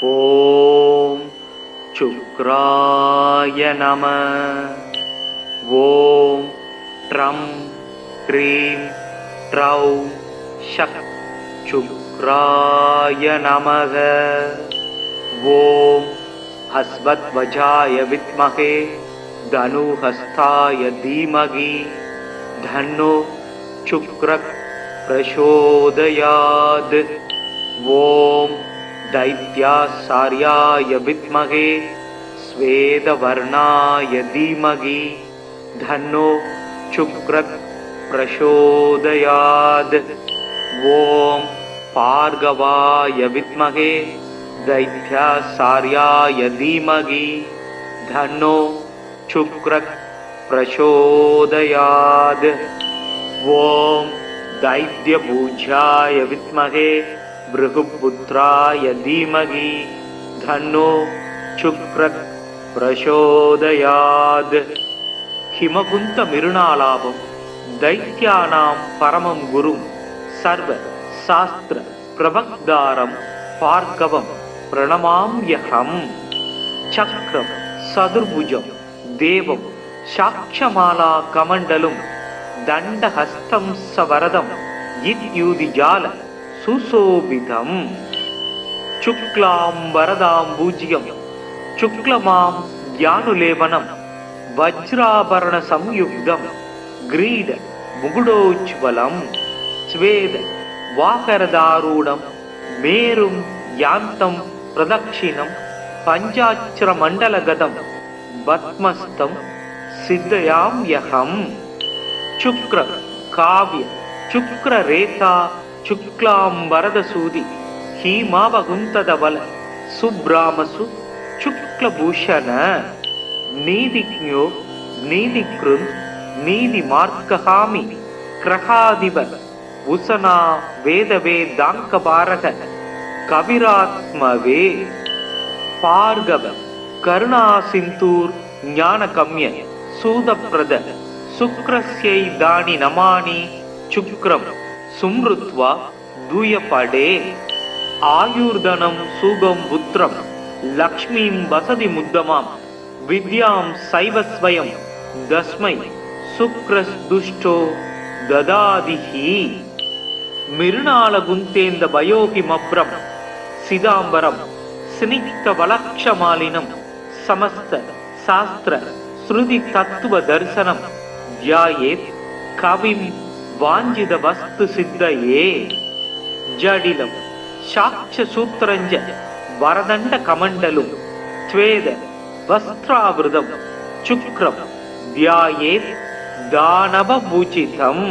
ஓம் சுக்ராய நம. ஓம் drum cream ட்ரௌ ஷக் சுக்ராய நமக. ஓம் ஹஸ்வத்வஜாய வித்மகே தனுஹஸ்தாய தீமகி தன்னோ சுக்ரக் பிரசோதயாத். ஓம் दैत्यासार्याय विद्महे स्वेदवर्णाय धीमहि धन्नो शुक्रः प्रचोदयात्. ओम भार्गवाय विद्महे दैत्यासार्याय धीमहि धन्नो शुक्रः प्रचोदयात्. ओम दैत्यपूज्याय विद्महे भृगुपुत्राय धीमहि धन्नो शुक्रः प्रचोदयात्. हिमकुंत मिरुणालाभं दैत्यानां परमं गुरुं सर्व शास्त्र प्रवक्तारं भार्गवं प्रणमाम्यहम्. चक्रं सदुर्भुजं देवं साक्षमाला कमण्डलुं दण्डहस्तं सवरदं इत्युदिजाल सुशोभितम्. शुक्लां वरदां पूज्यं शुक्लमां ज्ञानुलेपनं वज्राभरण संयुक्तं ग्रीड मुकुटोज्ज्वलं स्वेद वाकरदारूढं मेरुं यान्तं प्रदक्षिणं पञ्चाक्षरमण्डलगतं पद्मस्तं सिद्धयाम्यहम्. शुक्र काव्य शुक्ररेता शुक्लां वरदसूदि हीमावकुन्तदबल सुब्रामसु शुक्लभूषण नीतिज्ञो नीतिकृन् नीतिमार्गहामि क्रहाधिप उशना वेदवेदाङ्कपारक कविरात्मवे. भार्गव करुणासिन्धूर् ज्ञानकम्य सूदप्रद शुक्रस्यै दानि नमानि शुक्रं सुमृत्वा दूयपडे. आयुर्धनं सुगं पुत्रं लक्ष्मीं वसति मुद्दमां विद्यां सैव स्वयं तस्मै शुक्रस्दुष्टो ददादिहि. मिरुणालगुन्तेन्द भयोहिमभ्रं सिदाम्बरं स्निग्धवलक्षमालिनं समस्त शास्त्र श्रुति तत्व दर्शनं ध्यायेत् कविं वाञ्छित वस्तु सिद्धये. जडिलं साक्ष्यसूत्रञ्च वरदण्ड कमण्डलुं स्वेद वस्त्रावृतं शुक्रं ध्यायेत् दानवपूजितम्.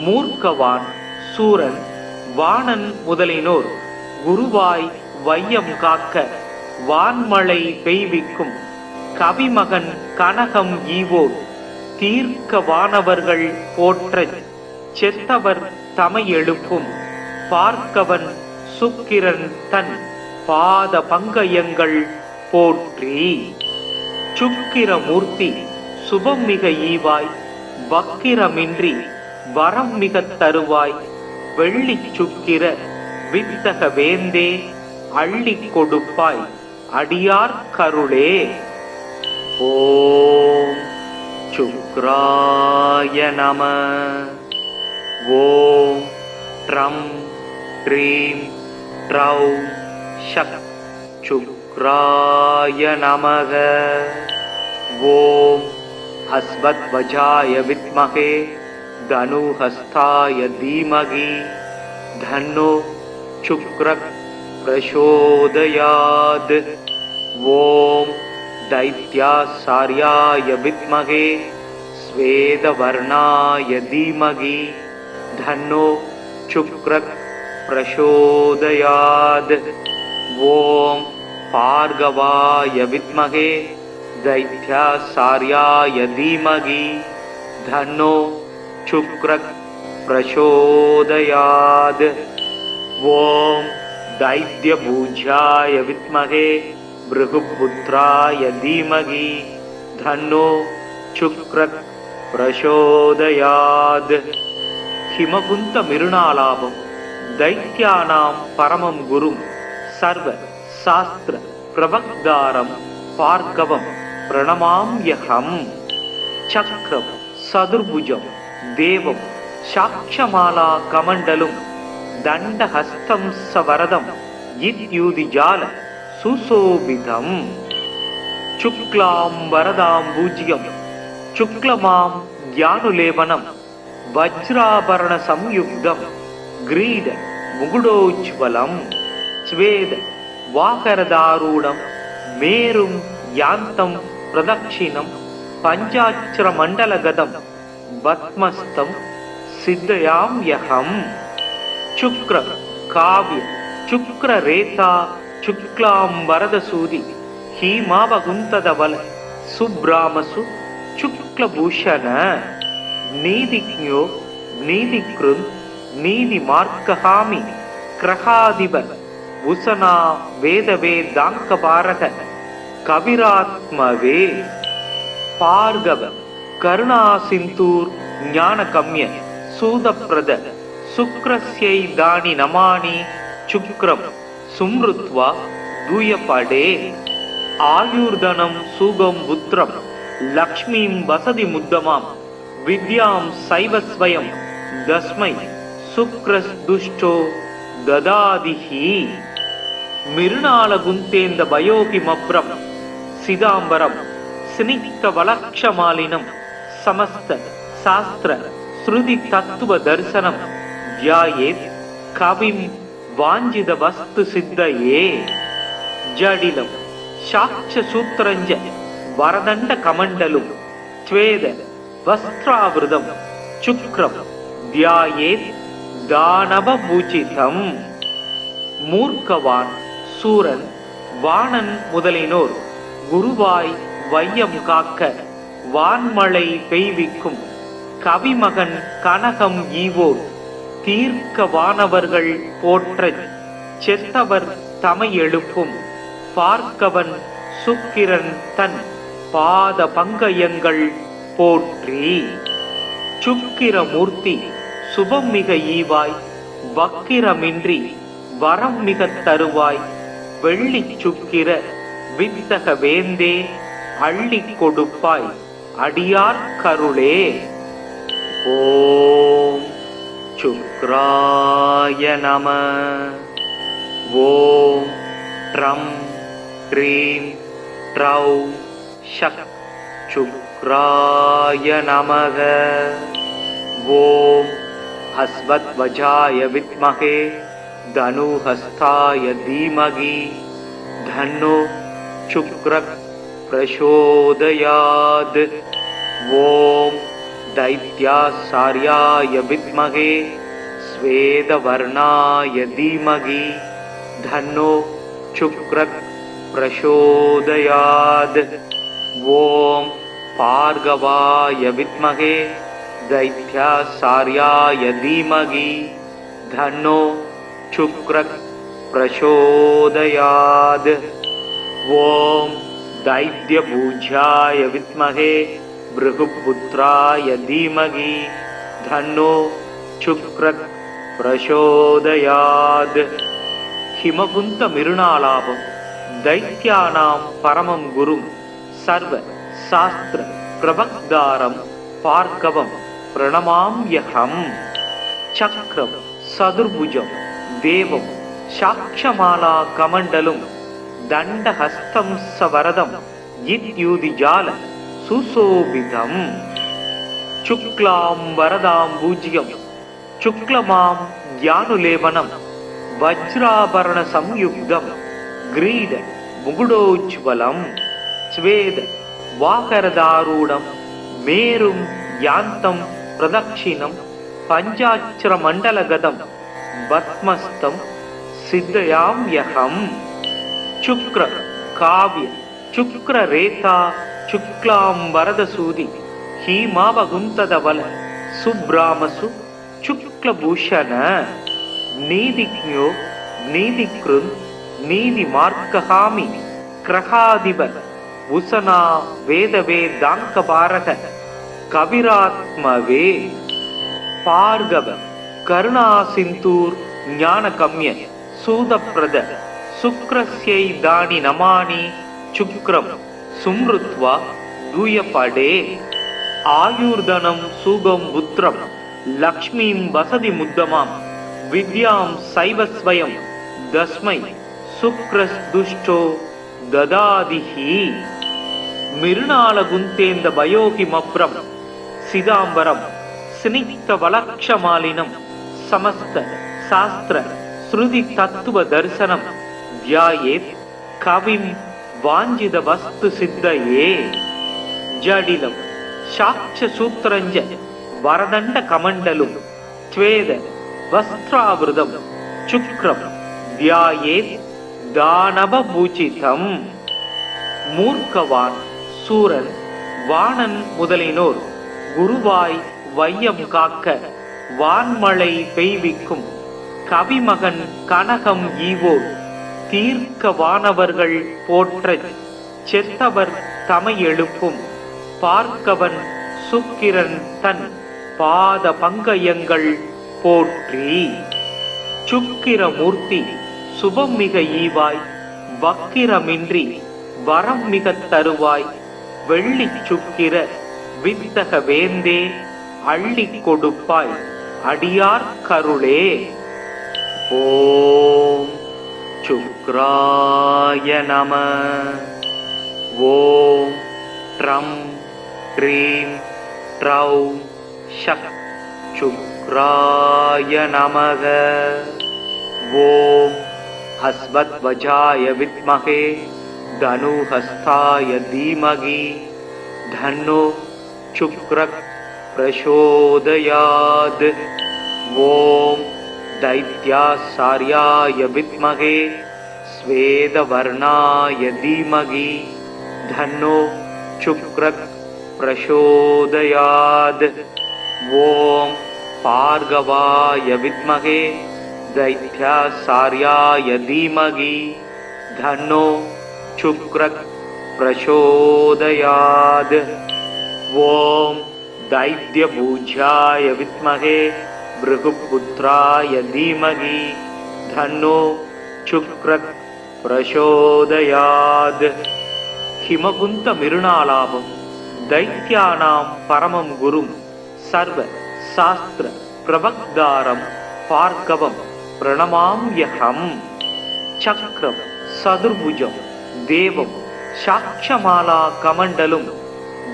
மூர்க்கவான் சூரன் வாணன் முதலினோர் குருவாய் வையம் காக்க வான்மழை பெய்விக்கும் கவிமகன் கனகம் ஈவோர் தீர்க்க வானவர்கள் போற்றச் செத்தவர் தமை எழுப்பும் பார்க்கவன் சுக்கிரன் தன் பாத பங்கயங்கள் போற்றி. சுக்கிரமூர்த்தி சுபம் மிக ஈவாய் வக்கிரமின்றி வரம் மிக தருவாய் வெள்ளி சுக்கிர வித்தக வேந்தே அள்ளி கொடுப்பாய் அடியார் கருளே. ஓம் சுக்ராய நம. ஓம் ட்ரம் க்ரீம் ட்ரௌ ஷக் சுக்ராய நமக. ஓம் ஹஸ்வத்வஜாய வித்மகே தனுஹஸ்தாய தீமகி தன்னோ சுக்ரः பிரசோதயாத். ஓம் दैत्यासार्याय विद्महे स्वेदवर्णाय धीमहि धन्नो शुक्रः प्रचोदयात्. ओम भार्गवाय विद्महे दैत्यासार्याय धीमहि धन्नो शुक्रः प्रचोदयात्. ओम दैत्यपूज्याय विद्महे भृगुपुत्राय धीमहि धन्नो शुक्रः प्रचोदयात्. हिमकुंत मिरुणालाभं दैत्यानां परमं गुरुं सर्व சாஸ்திர பிரபக்தாரம் பார்கவம் பிரணமாம்யகம். சக்ரம் சதுர்புஜம் தேவம் சாட்சமாலா கமண்டலும் தண்டஹஸ்தம் சவரதம் இத்யூதிஜால சுசோபிதம். சுக்லாம் வரதாம் பூஜ்யம் சுக்லமாம் ஞானுலேபனம் வஜ்ராபரண சம்யுக்தம் கிரீட முகுடோஜ்வலம். ஸ்வேத வாகரதாரூடம் மேரும் யாந்தம் பிரதக்ஷிணம் பஞ்சாட்சர மண்டலகதம் பத்மஸ்தம் சித்தயாம்யகம். சுக்ர காவ்ய சுக்ர ரேதா சுக்லாம் வரதசூதி ஹீமாவகுந்ததவல சுப்ராமசு சுக்லபூஷண. நீதிக்ஞோ நீதிக்ருந் நீதி மார்க்கஹாமி கிரகாதிப உசனா வேதவேதாங்கபாரக கவிராத்மவே. பார்கவ கருணாசிந்தூர் ஞானகம்ய சூதப்ரத சுக்ரஸ்யை தானி நமானி சுக்ரம் சும்ருத்வா தூயபடே. ஆயுர்தனம் சூகம் புத்திரம் லக்ஷ்மீம் வசதி முத்தமாம் வித்யாம் சைவஸ்வயம் தஸ்மை சுக்ரஸ்துஷ்டோ ததாதிஹி. மிருணால குந்தேந்த பயோகிமப்ரம் சிதாம்பரம் ஸ்னிக்த வலக்ஷமாலினம் சமஸ்த சாஸ்திர ஸ்ருதி தத்துவ தரிசனம் தியாயேத் கவிம் வாஞ்சித வஸ்து சித்தயே. ஜடிலம் சாட்ச சூத்திரஞ்ச வரதண்ட கமண்டலும் ஸ்வேத வஸ்திராவிருதம் சுக்ரம் தியாயேத் தானவபூஜிதம். மூர்க்கவான் சூரன் வாணன் முதலினோர் குருவாய் வையம் காக்க வான்மழை பெய்விக்கும் கவிமகன் கனகம் ஈவோர் தீர்க்க வானவர்கள் போற்றச் செத்தவர் தமை எழுப்பும் பார்க்கவன் சுக்கிரன் தன் பாத பங்கயங்கள் போற்றி. சுக்கிரமூர்த்தி சுபம் மிக ஈவாய் வக்கிரமின்றி வரம் மிக தருவாய் வெள்ளி சுக்கிர வித்தக வேந்தே அள்ளி கொடுப்பாய் அடியார் கருளே. ஓம் சுக்ராய நம. ஓம் ட்ரம் க்ரீம் ட்ரௌ ஷக் சுக்ராய நமக. ஓம் அஸ்வத்வஜாய வித்மகே தனுஹஸ்தாய தீமகி தன்னோ சுக்ரக் பிரசோதயாத். ஓம் दैत्यासार्याय विद्महे स्वेदवर्णाय धीमहि धन्नो शुक्रः प्रचोदयात्. ओम भार्गवाय विद्महे दैत्यासार्याय धीमहि धन्नो शुक्रः प्रचोदयात्. ओम दैत्यभुजाय विद्महे भृगुपुत्राय धीमहि धन्नो शुक्रः प्रचोदयात्. हिमकुंत मिरुणालाभं दैत्यानां परमं गुरुं सर्व शास्त्र प्रवक्तारं भार्गवं प्रणमाम्यहम्. चक्रं सदुर्भुजं देवं साक्षमाला कमण्डलुं दण्डहस्तं सवरदं इत्युदिजाल सुशोभितम्. शुक्लां वरदां पूज्यं शुक्लमां ज्ञानुलेपनं वज्राभरण संयुक्तं ग्रीड मुकुडोज्वलं. स्वेद वाकरदारूढं मेरुं यान्तं प्रदक्षिणं पञ्चाक्षर मण्डलगतं पद्मस्तं सिद्धयाम्यहम्. शुक्र काव्य शुक्र रेता शुक्लां वरदसूदि हीमावगुंतदवल सुब्रामसु शुक्लभूषण. नीतिज्ञो नीतिकृन् नीतिमार्कहामि क्रहादिव उसना वेदवेदाङ्कपारक कविरात्मवे. भार्गव करुणासिन्धूर् ज्ञानकम्य सूदप्रद சுக்ரஸ்யை தானி நமானி சுக்ரம் சும்ருத்வா தூயபடே ஆயுர்தனம் சூகம் புத்திரம் லக்ஷ்மீம் வசதி முத்தமாம் வித்யாம் சைவஸ்வயம் தஸ்மை சுக்ரஸ் துஷ்டோ ததாதிஹி மிருணால குந்தேந்த பயோகி மப்ரம் சிதாம்பரம் சினிக்த வலக்ஷமாலினம் சமஸ்த சாஸ்திர ஸ்ருதி தத்துவ தரிசனம் தியாயேத் கவிம் வாஞ்சித வஸ்து சித்தையே ஜடிலம் சாட்ச சூத்திரஞ்ச வரதண்ட கமண்டலும் த்வேத வஸ்திராவிருதம் சுக்ரம் தியாயேத் தானவ பூஜிதம் மூர்க்கவான் சூரன் வாணன் முதலினோர் குருவாய் வையம் காக்க வான்மழை பெய்விக்கும் கவிமகன் கனகம் ஈவோர் தீர்க்க வானவர்கள் போற்றச் செத்தவர் தமை எழுப்பும் பார்க்கவன் சுக்கிரன் தன் பாத பங்கயங்கள் போற்றி சுக்கிரமூர்த்தி சுபம் மிக ஈவாய் வக்கிரமின்றி வரம் மிகத் தருவாய் வெள்ளி சுக்கிர வித்தக வேந்தே அள்ளிக் கொடுப்பாய் அடியார் கருளே. ஓம் சுக்ராய நம. ஓம் ட்ரம் க்ரீம் ட்ரௌம் ஷக் சுக்ராய நமக. ஓம் ஹஸ்வத்வஜாய வித்மஹே தனுஹஸ்தாய தீமகி தன்னோ சுக்ரக் பிரசோதயாத். ஓம் दैत्यासार्याय विद्महे स्वेदवर्णाय धीमहि धन्नो शुक्रः प्रचोदयात्. ओम भार्गवाय विद्महे दैत्यासार्याय धीमहि धन्नो शुक्रः प्रचोदयात्. ओम दैत्यभुजाय विद्महे भृगुपुत्राय धीमहि धन्नो शुक्रः प्रचोदयात्. हिमकुंत मिरुणालाभं दैत्यानां परमं गुरुं सर्व शास्त्र प्रवक्तारं भार्गवं प्रणमाम्यहं. चक्रं सदुर्भुजं देवं साक्षमाला कमण्डलं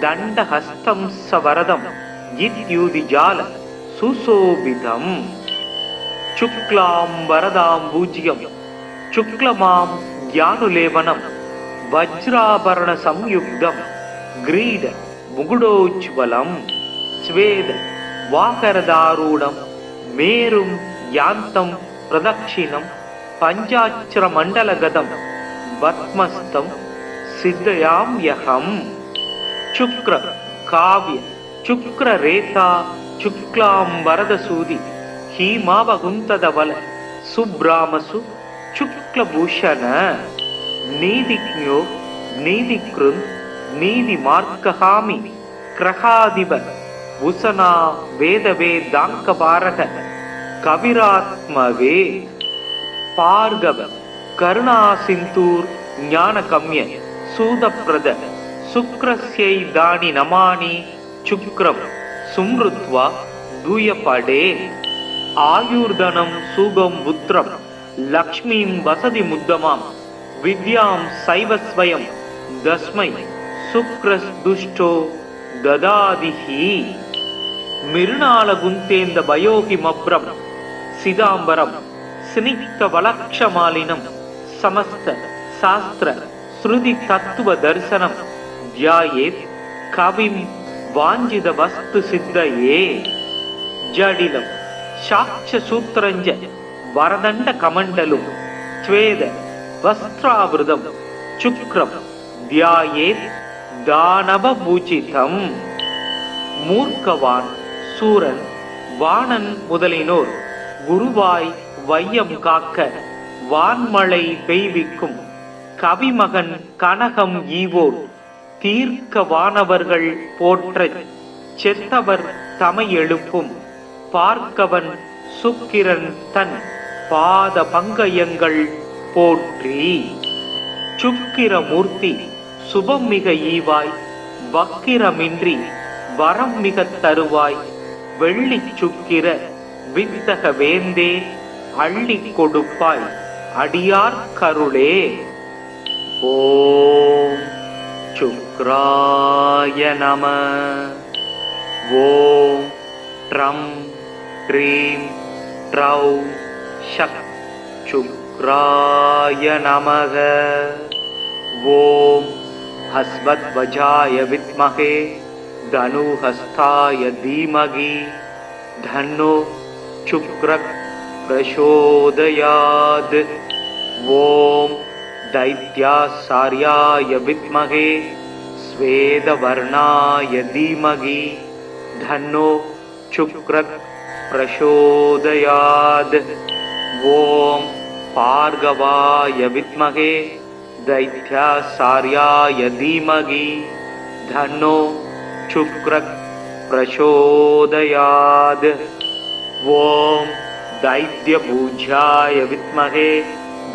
दण्डहस्तं सवरदं इत्युदिजाल सुशोभितम्. शुक्लां वरदाम्बूज्यं शुक्लमां ज्ञानुलेपनं वज्राभरण संयुक्तं ग्रीड मुकुटोज्ज्वलं स्वेद वाकरदारूढं मेरुं यान्तं प्रदक्षिणं पञ्चाक्षरमण्डलगतं पद्मस्तं सिद्धयाम्यहं. शुक्र काव्य शुक्ररेता शुक्लां वरदसूदि हीमावकुन्तदवल सुब्रामसु शुक्लभूषण नीतिज्ञो नीतिकृन् नीतिमार्गहामि क्रहादिव भूषणा वेदवेदाङ्कपारक कविरात्मवे भार्गव करुणासिन्धूर् ज्ञानकम्य सूदप्रद शुक्रस्यै दानि नमानि शुक्रं सुमृत्वा दूयपडे आयुर्धनं सुगं पुत्रं लक्ष्मीं वसति मुद्दमां विद्यां सैवस्वयं दस्मै शुक्रस्दुष्टो ददादिहि. मिरुणालगुन्तेन्द भयोहिमभ्रं सिदाम्बरं स्निग्धवलक्षमालिनं समस्त शास्त्र श्रुति तत्व दर्शनं ध्यायेत् कविं वाञ्छित वस्तु सिद्धये. जडिलं साक्ष सूत्रञ्च वरदण्ड कमण्डलं स्वेद वस्त्रावृतं शुक्रं ध्यायेत् दानवपूजितं. மூர்க்கவான் சூரன் வாணன் முதலினோர் குருவாய் வையம் காக்க வான்மழை பெய்விக்கும் கவிமகன் கனகம் ஈவோர் தீர்க்க வானவர்கள் போற்றச் செத்தவர் தமை எழுப்பும் பார்க்கவன் சுக்கிரன் தன் பாத பங்கயங்கள் போற்றி. சுக்கிரமூர்த்தி சுபம் மிக ஈவாய், வக்கிரமின்றி வரம் மிகத் தருவாய், வெள்ளிச் சுக்கிர வித்தக வேந்தே அள்ளிக் கொடுப்பாய், அடியார் கருளே. ஓம் சுக்ராய நம. ஓம் ட்ரம் க்ரீம் ட்ரௌ ஷக் சுக்ராய நமக. ஓம் ஹஸ்வத்வஜாய வித்மஹே தனுஹஸ்தாய தீமகி தன்னோ சுக்ரக் பிரசோதயாத். ஓம் दैत्यासार्याय विद्महे स्वेदवर्णाय धीमहि धन्नो शुक्रः प्रचोदयात्. ओम भार्गवाय विद्महे दैत्यासार्याय धीमहि धन्नो शुक्रः प्रचोदयात्. ओम दैत्यपूज्याय विद्महे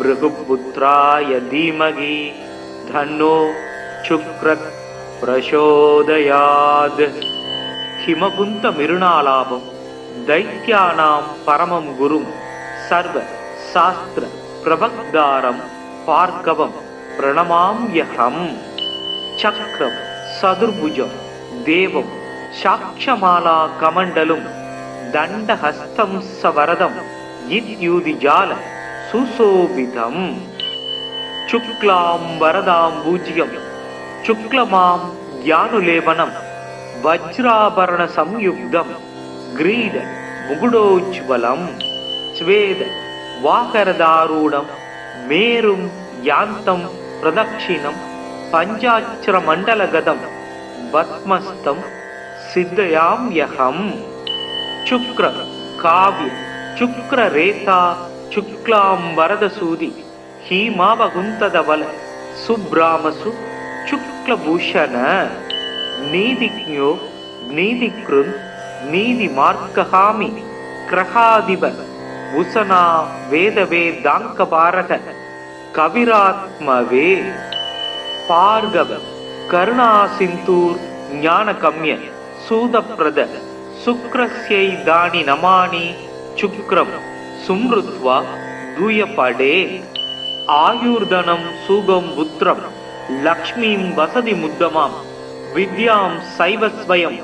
भृगुपुत्राय धीमहि धन्नो शुक्रः प्रचोदयात्. हिमकुंत मिरुणालाभं दैत्यानां परमं गुरुं सर्व शास्त्र प्रवक्तारं भार्गवं प्रणमाम्यहम्. चक्रं सदुर्भुजं देवं साक्षमाला कमण्डलुं दण्डहस्तं सवरदं इत्युदिजाल सुशोभितम्. शुक्लां वरदां पूज्यं शुक्लमां ज्ञानुलेपनं वज्राभरण संयुक्तं ग्रीड मुकुटोज्ज्वलं स्वेद वाकरदारूढं मेरुं यान्तं प्रदक्षिणं पञ्चाक्षरमण्डलगतं पद्मस्तं सिद्धयाम्यहम्. शुक्र काव्य शुक्ररेता शुक्लां वरदसूदि हीमावकुन्तदवल सुब्रामसु शुक्लभूषण नीतिज्ञो नीतिकृन् नीतिमार्गहामि क्रहाधिप उषना वेदवेदाङ्कपारक कविरात्मवे. भार्गव करुणासिन्धूर् ज्ञानकम्य सूदप्रद शुक्रस्यैदानि नमानि शुक्रं सुमृत्वा दूयपडे. आयुर्धनं सुगं पुत्रं लक्ष्मीं वसति मुद्दमां विद्यां सैव स्वयं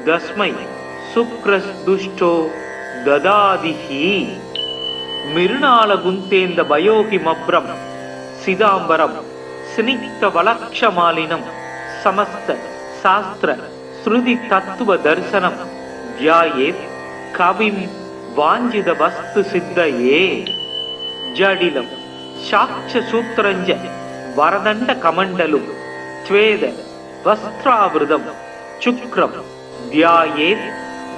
तस्मै शुक्रस्दुष्टो ददादिहि. मिरुणालगुन्तेन्द भयोहिमभ्रं सिदाम्बरं स्निग्धवलक्षमालिनं समस्त शास्त्र श्रुति तत्व दर्शनं ध्यायेत् कविं वाञ्छित वस्तु सिद्धये. जडिलं साक्ष्यसूत्रञ्च वरदण्ड कमण्डलुं स्वेद वस्त्रावृतं शुक्रं ध्यायेत्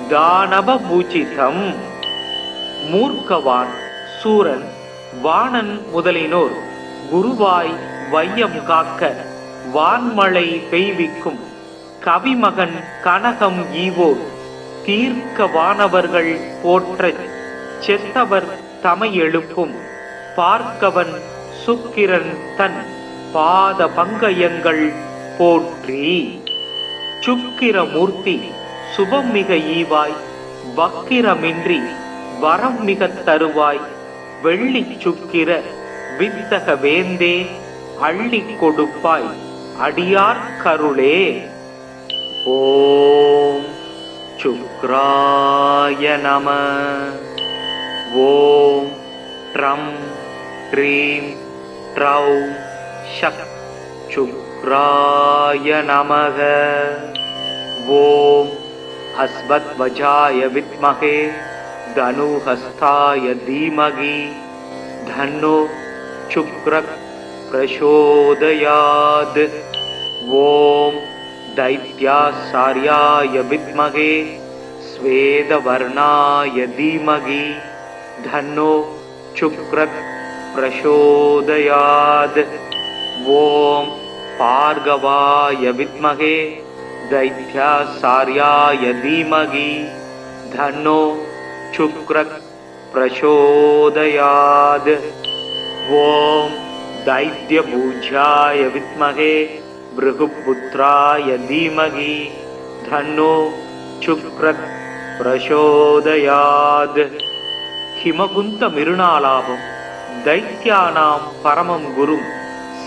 दानवपूजितम्. மூர்க்கவான் சூரன் வாணன் முதலினோர் குருவாய் வையம் காக்க வான்மழை பெய்விக்கும் கவிமகன் கனகம் ஈவோர் தீர்க்க வானவர்கள் போற்றச் செத்தவர் தமை எழுப்பும் பார்க்கவன் சுக்கிரன் தன் பாத பங்கயங்கள் போற்றி. சுக்கிரமூர்த்தி சுபம் மிக ஈவாய், வக்கிரமின்றி வரம் மிகத் தருவாய், வெள்ளிச் சுக்கிர வித்தக வேந்தே அள்ளிக் கொடுப்பாய், அடியார் கருளே. ஓம் சுக்ராய நம. ஓம் ட்ரம் க்ரீம் ட்ரௌ ஷக் சுக்ராய நமக. ஓம் ஹஸ்வத்வஜாய வித்மஹே தனுஹஸ்தாய தீமகி தன்னோ சுக்ரः பிரசோதயாத். ஓம் दैत्यासार्याय विद्महे स्वेदवर्णाय धीमहि धन्नो शुक्रः प्रचोदयात्. ओम भार्गवाय विद्महे दैत्यासार्याय धीमहि धन्नो शुक्रः प्रचोदयात्. ஓம் தைத்யபூஜ்யாய வித்மகே பிருகுபுத்ராய தீமகி தன்னோ சுக்ரத் பிரசோதயாத். ஹிமகுந்த மிருணாலாபம் தைத்யானாம் பரமம் குரும்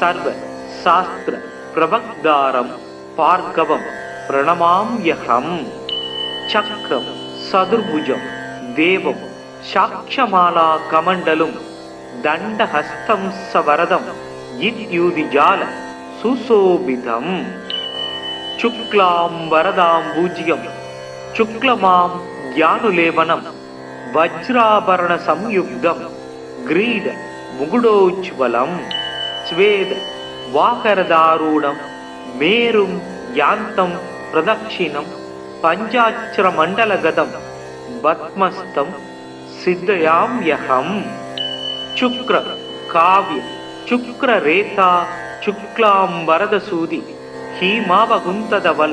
சர்வ சாஸ்திர பிரபக்தாரம் பார்கவம் பிரணமாம்யஹம். சக்ரம் சதுர்புஜம் தேவம் சாக்ஷமாலா கமண்டலும் தண்டஹஸ்தம் சவரதம் இத்யூதிஜால சுசோபிதம். சுக்லாம் வரதாம் பூஜ்யம் சுக்லமாம் ஞானுலேபனம் வஜ்ராபரண சம்யுக்தம் கிரீட முகுடோஜ்வலம். ஸ்வேத வாகரதாரூடம் மேரும் யாந்தம் பிரதக்ஷிணம் பஞ்சாட்சர மண்டலகதம் பத்மஸ்தம் சித்தயாம்யஹம். சுக்ர காவ்ய சுக்ர ரேதா சுக்லாம் வரதசூதி ஹீமாவகுந்ததவல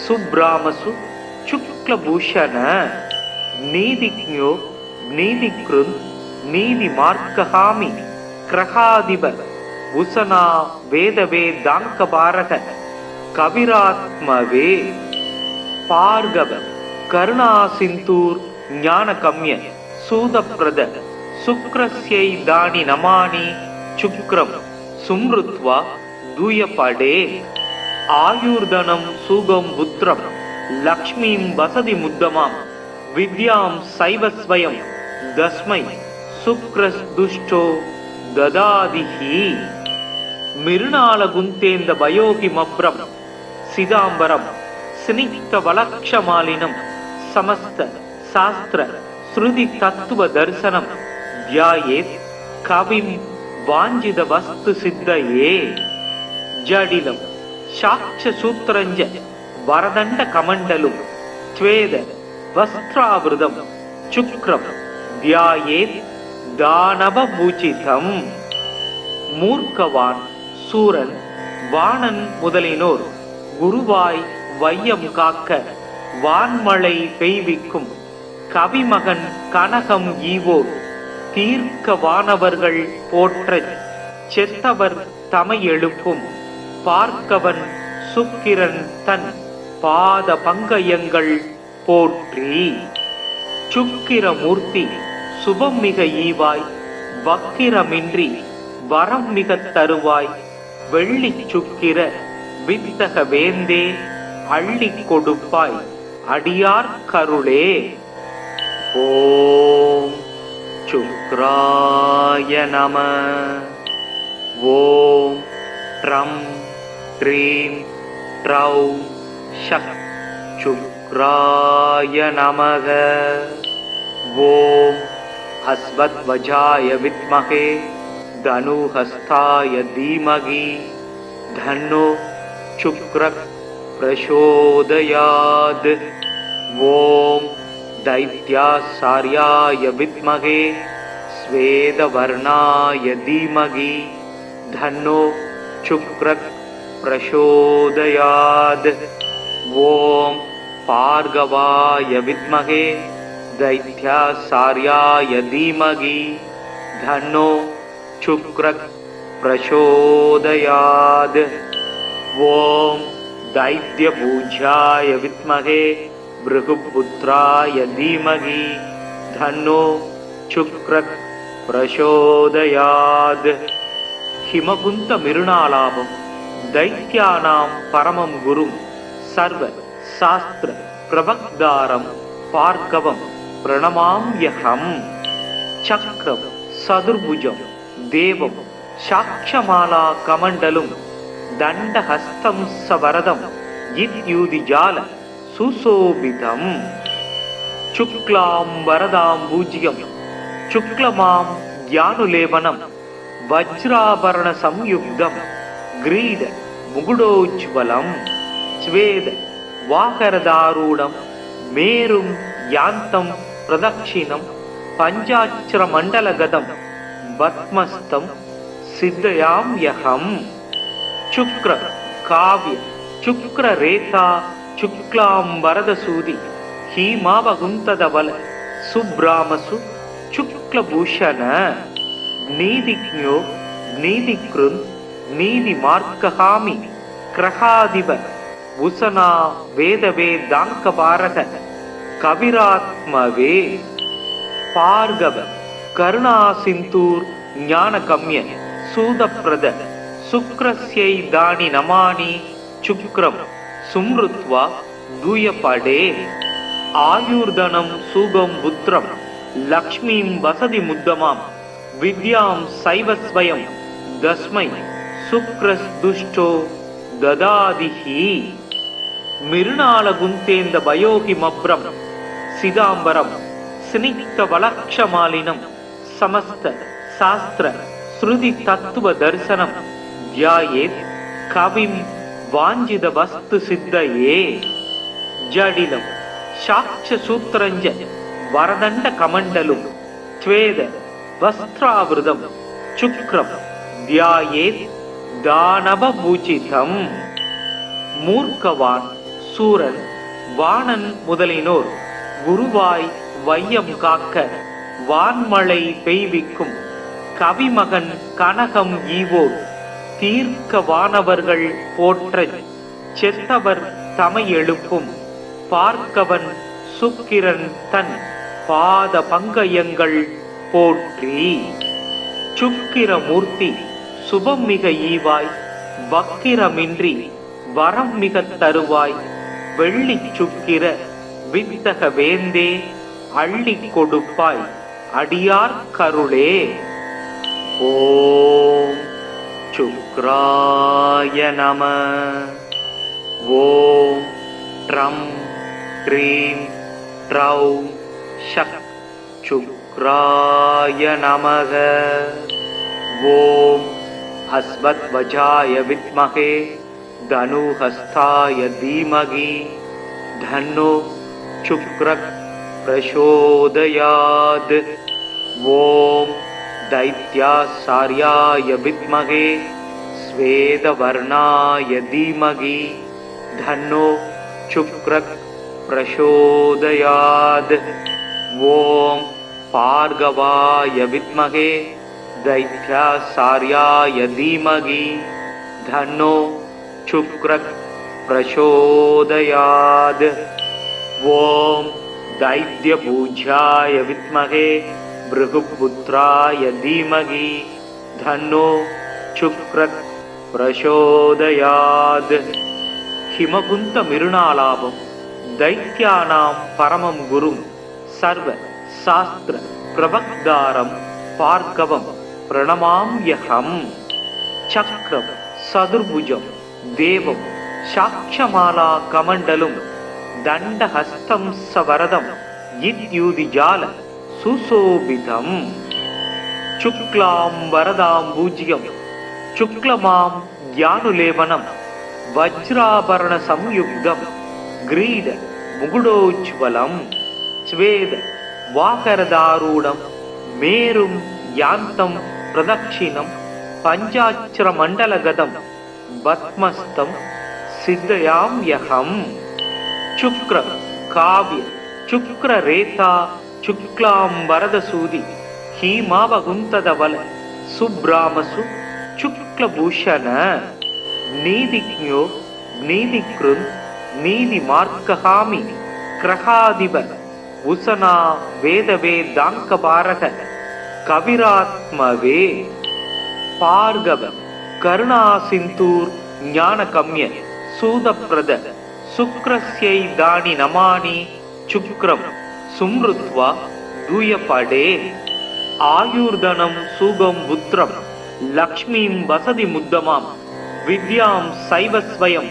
சுப்ராமசு சுக்லபூஷண. நீதிக்ஞோ நீதிக்ருந் நீதி மார்க்கஹாமி கிரகாதிப உசனா வேதவேதாங்கபாரக கவிராத்மவே. பார்கவ கருணா சிந்தூர் ஞானகம்ய சூதப்ரத சுக்ரஸ்யை தானி நமானி சுக்ரம் சும்ருத்வா தூயபடே. ஆயுர்தனம் சூகம் புத்திரம் லக்ஷ்மீம் வசதி முத்தமாம் வித்யாம் சைவஸ்வயம் தஸ்மை சுக்ரஸ் துஷ்டோ ததாதிஹி. மிருணால குந்தேந்த பயோகிமப்ரம் சிதாம்பரம் ஸ்னிக்த வலக்ஷமாலினம் சமஸ்த சாஸ்திர ஸ்ருதி தத்துவ தரிசனம் தியாயேத் கவிம் வாஞ்சித வஸ்து சித்தயே. ஜடிலம் சாட்ச சூத்திரஞ்ச வரதண்ட கமண்டலும் ஸ்வேத வஸ்திராவிருதம் சுக்ரம் தியாயேத் தானவ பூஜிதம். மூர்க்கவான் சூரன் வாணன் முதலினோர் குருவாய் வையம் காக்க வான்மழை பெய்விக்கும் கவிமகன் கனகம் ஈவோர் தீர்க்க வானவர்கள் போற்றச் செத்தவர் தமை எழுப்பும் பார்க்கவன் சுக்கிரன் தன் பாத பங்கயங்கள் போற்றி. சுக்கிரமூர்த்தி சுபம் மிக ஈவாய் வக்கிரமின்றி வரம் மிக தருவாய் வெள்ளி சுக்கிர வித்தக வேந்தே அள்ளிக் கொடுப்பாய் அடியார் கருளே. ஓம் சுக்ராய நம. ஓம் ட்ரம் ட்ரீம் ட்ரௌம் ஷக் சுக்ராய நமக. ஓம் அஸ்வத்வஜாய வித்மகே தனுஹஸ்தாய தீமகி தன்னோ சுக்ரக் பிரசோதயாத். ஓம் தைத்யாசார்யாய வித்மகே ஸ்வேதவர்ணாய தீமகி தன்னோ சுக்ரக் பிரசோதயாத். ஓம் பார்கவாய வித்மகே தைத்யாசார்யாய தீமகி தன்னோ சுக்ரக் பிரசோதயாத். ஓம் தைத்யபூஜ்யாய வித்மகே பிருகுபுத்ராய தீமகி தன்னோ சுக்ரக் பிரசோதயாத். ஹிமகுந்த மிருணாலாபம் தைத்யானாம் பரமம் குரும் சர்வ சாஸ்திர பிரபக்தாரம் பார்கவம் பிரணமாம்யஹம். சக்ரம் சதுர்புஜம் தேவம் சாக்ஷமாலா கமண்டலும் தண்டஹஸ்தம் சவரதம் இத்யூதிஜால சுசோபிதம். சுக்லாம் வரதாம் பூஜ்யம் சுக்லமாம் ஞானுலேபனம் வஜ்ராபரண சம்யுக்தம் கிரீட முகுடோஜ்வலம். ஸ்வேத வாகரதாரூடம் மேரும் யாந்தம் பிரதக்ஷிணம் பஞ்சாட்சர மண்டலகதம் பத்மஸ்தம் சித்தயாம்யஹம். சுக்ர காவ்ய சுக்ர ரேதா சுக்லாம் வரதசூதி ஹீமாவகுந்ததவல சுப்ராமசு சுக்லபூஷண. நீதிக்ஞோ நீதிக்ருந்த் நீதி மார்க்ககாமி கிரகாதிப உசனா வேதவேதாங்க பாரக கவிராத்மவே பார்கவ கருணா சிந்தூர் ஞான கம்ய சூதப்ரத சுக்ரஸ்யை தானி நமானி சுக்ரம் சும்ருத்வா தூயபடே ஆயுர்தனம் சூகம் புத்திரம் லக்ஷ்மீம் வசதி முத்தமாம் வித்யாம் சைவஸ்வயம் தஸ்மை சுக்ரஸ் துஷ்டோ ததாதிஹி மிருணால குந்தேந்த பயோகி மப்ரம் சிதாம்பரம் ஸ்னிக்த வலக்ஷமாலினம் சமஸ்த சாஸ்திர ஸ்ருதி தத்துவ தரிசனம் தியாயேத் கவிம் வாஞ்சித வஸ்து சித்தையே ஜடிலம் சாட்ச சூத்திரஞ்ச வரதண்ட கமண்டலும் த்வேத வஸ்திராவிருதம் சுக்ரம் தியாயேத் தானவ பூஜிதம் மூர்க்கவான் சூரன் வாணன் முதலினோர் குருவாய் வையம் காக்க வான்மழை பெய்விக்கும் கவிமகன் கனகம் ஈவோர் தீர்க்க வானவர்கள் போற்றச் செத்தவர் தமை எழுப்பும் பார்க்கவன் சுக்கிரன் தன் பாத பங்கயங்கள் போற்றி சுக்கிரமூர்த்தி சுபம் மிக ஈவாய் வக்கிரமின்றி வரம் மிக தருவாய் வெள்ளி சுக்கிர வித்தக வேந்தே அள்ளி கொடுப்பாய் அடியார் கருளே. ஓம் சுக்ராய நம. ஓம் ட்ரம் ட்ரீம் ட்ரௌம் ஷக் சுக்ராய நமக. ஓம் அஸ்வத்வஜாய வித்மகே தனுஹஸ்தாய தீமகி தன்னோ சுக்ரக் பிரசோதயாத். ஓம் दैत्यासार्याय विद्महे स्वेदवर्णाय धीमहि धन्नो शुक्रः प्रचोदयात्. ओम भार्गवाय विद्महे दैत्यासार्याय धीमहि धन्नो शुक्रः प्रचोदयात्. ओम दैत्यपूज्याय विद्महे भृगुपुत्राय धीमहि धन्नो शुक्रः प्रचोदयात्. हिमकुंत मिरुणालाभं दैत्यानां परमं गुरुं सर्व शास्त्र प्रवक्तारं भार्गवं प्रणमाम्यहम्. चक्रं सदुर्भुजं देवं साक्षमाला कमण्डलुं दण्डहस्तं सवरदं इत्युदिजाल सुशोभितम्. शुक्लां वरदां पूज्यं शुक्लमां ज्ञानुलेपनं वज्राभरण संयुक्तं ग्रीड मुकुटोज्ज्वलं स्वेद वाकरदारूढं मेरुं यान्तं प्रदक्षिणं पञ्चाक्षरमण्डलगतं पद्मस्तं सिद्धयाम्यहम्. शुक्र काव्य शुक्ररेता शुक्लां वरदसूदि हीमावगुंतदवल सुब्रामसु शुक्लभूषण नीतिज्ञो नीतिकृन् नीतिमार्कहामि क्रहादिप उसना वेदवेदाङ्कपारक कविरात्मवे भार्गव करुणासिन्धूर् ज्ञानकम्य सूदप्रद शुक्रस्यै दानि नमानि शुक्रं सुमृत्वा दूयपडे आयुर्धनं सुगं पुत्रं लक्ष्मीं वसति मुद्दमां विद्यां सैवस्वयं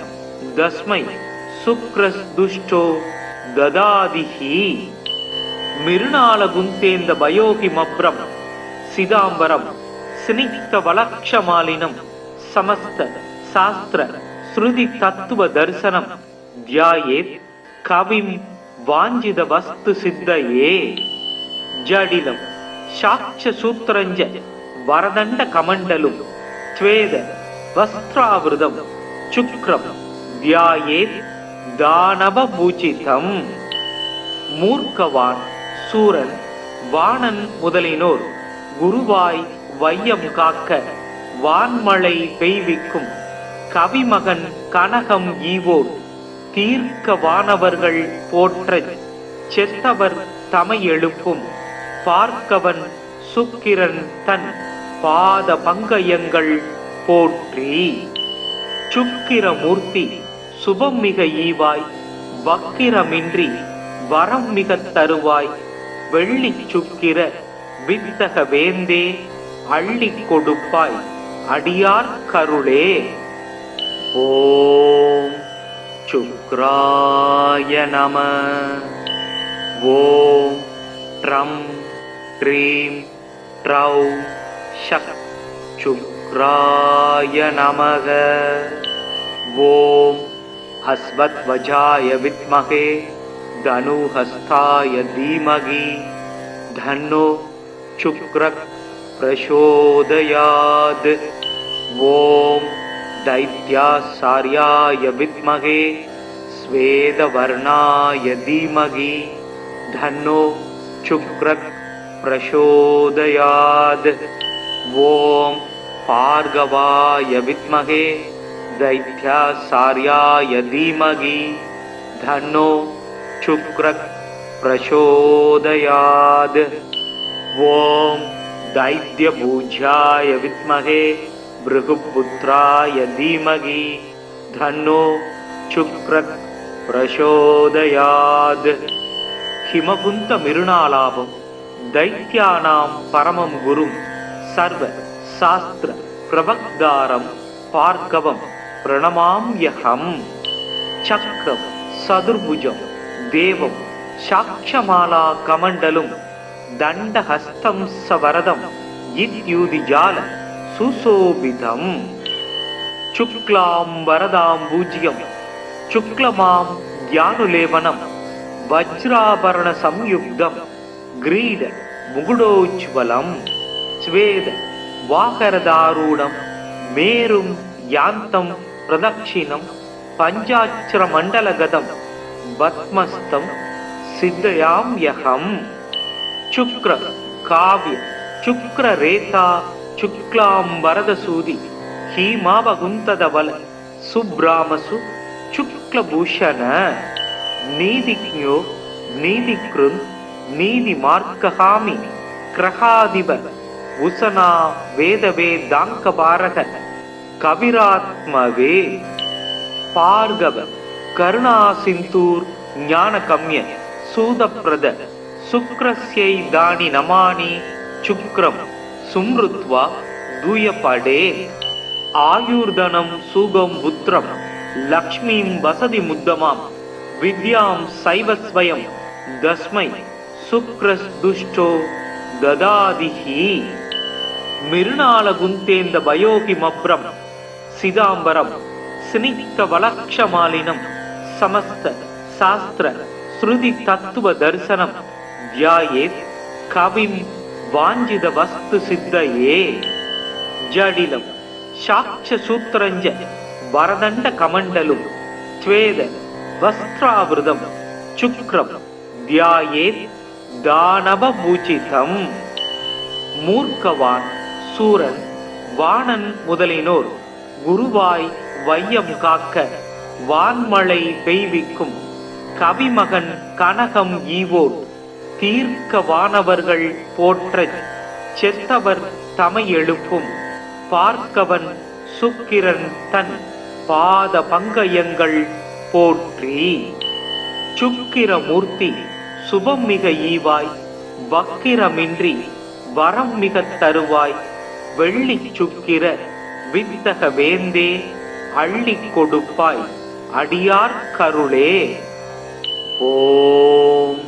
दस्मै शुक्रस्दुष्टो ददादिहि. मिरुणालगुन्तेन्द भयोहिमभ्रं सिदाम्बरं स्निग्धवलक्षमालिनं समस्त शास्त्र श्रुति तत्व दर्शनं ध्यायेत् कविं वाञ्छित वस्तु सिद्धये. जडिलं साक्ष सूत्रञ्च वरदण्ड कमण्डलुं त्वेद वस्त्रावृतं शुक्रं ध्यायेत् दानव पूजितम्. மூர்க்கவான் சூரன் வாணன் முதலினோர் குருவாய் வையம் காக்க வான்மழை பெய்விக்கும் கவிமகன் கனகம் ஈவோர் தீர்க்க வானவர்கள் போற்றச் செத்தவர் தமை எழுப்பும் பார்க்கவன் சுக்கிரன் தன் பாத பங்கயங்கள் போற்றி. சுக்கிரமூர்த்தி சுபம் மிக ஈவாய் வக்கிரமின்றி வரம் மிக தருவாய் வெள்ளி சுக்கிர வித்தக வேந்தே அள்ளி கொடுப்பாய் அடியார் கருளே. ஓம் சுக்ராய நம. ஓம் ட்ரம் ட்ரீம் ட்ரௌ ஷக் சுக்ராய நமக. ஓம் ஹஸ்வத்வஜாய வித்மகே தனுஹஸ்தாய தீமகி தன்னோ சுக்ரக் பிரசோதயாத். ஓம் दैत्यासार्याय विद्महे स्वेदवर्णाय धीमहि धन्नो शुक्रः प्रचोदयात्. ओम भार्गवाय विद्महे दैत्यासार्याय धीमहि धन्नो शुक्रः प्रचोदयात्. ओम दैत्यपूज्याय विद्महे भृगुपुत्राय धीमहि धन्नो शुक्रः प्रचोदयात्. हिमकुंत मिरुणालाभं दैत्यानां परमं गुरुं सर्व शास्त्र प्रवक्तारं भार्गवं प्रणमाम्यहम्. चक्रं सदुर्भुजं देवं साक्षमाला कमण्डलुं दण्डहस्तं सवरदं इत्युदिजाल सुशोभितम्. शुक्लां वरदां पूज्यं शुक्लमां ज्ञानुलेपनं वज्राभरण संयुक्तं ग्रीड मुकुटोज्ज्वलं स्वेद वाहरदारूढं मेरुं यान्तं प्रदक्षिणं पञ्चाक्षरमण्डलगतं पद्मस्तं सिद्धयाम्यहम्. शुक्र काव्य शुक्ररेता शुक्लां वरदसूदि हीमावगुंतदवल सुब्रामसु शुक्लभूषण नीतिज्ञो नीतिकृन् नीतिमार्गहामि ग्रहाधिप उषना वेदवेदाङ्कपारक कविरात्मवे भार्गव करुणासिन्धूर् ज्ञानकम्य सूदप्रद शुक्रस्यै दानि नमानि शुक्रं सुमृत्वा दूयपडे. आयुर्धनं सुगं पुत्रं लक्ष्मीं वसति मुद्दमां विद्यां सैव स्वयं तस्मै शुक्रस्दुष्टो ददादिहि. मिरुणालगुन्तेन्द भयोगिमभ्रं सिदाम्बरं स्निग्धवलक्षमालिनं समस्त शास्त्र श्रुति तत्व दर्शनं ध्यायेत् कविं वाञ्छित वस्तु सिद्धये. जडिलं साक्ष्य सूत्रञ्च वरदण्ड कमण्डलुं स्वेद वस्त्रावृतं शुक्रं ध्यायेत् दानवपूजितं. மூர்க்கவான் சூரன் வாணன் முதலினோர் குருவாய் வையம் காக்க வான்மழை பெய்விக்கும் கவிமகன் கனகம் ஈவோர் தீர்க்க வானவர்கள் போற்றச் செத்தவர் தமை எழுப்பும் பார்க்கவன் சுக்கிரன் தன் பாத பங்கயங்கள் போற்றி. சுக்கிரமூர்த்தி சுபம் மிக ஈவாய் வக்கிரமின்றி வரம் மிக தருவாய் வெள்ளி சுக்கிர வித்தக வேந்தே அள்ளி கொடுப்பாய் அடியார் கருளே. ஓம்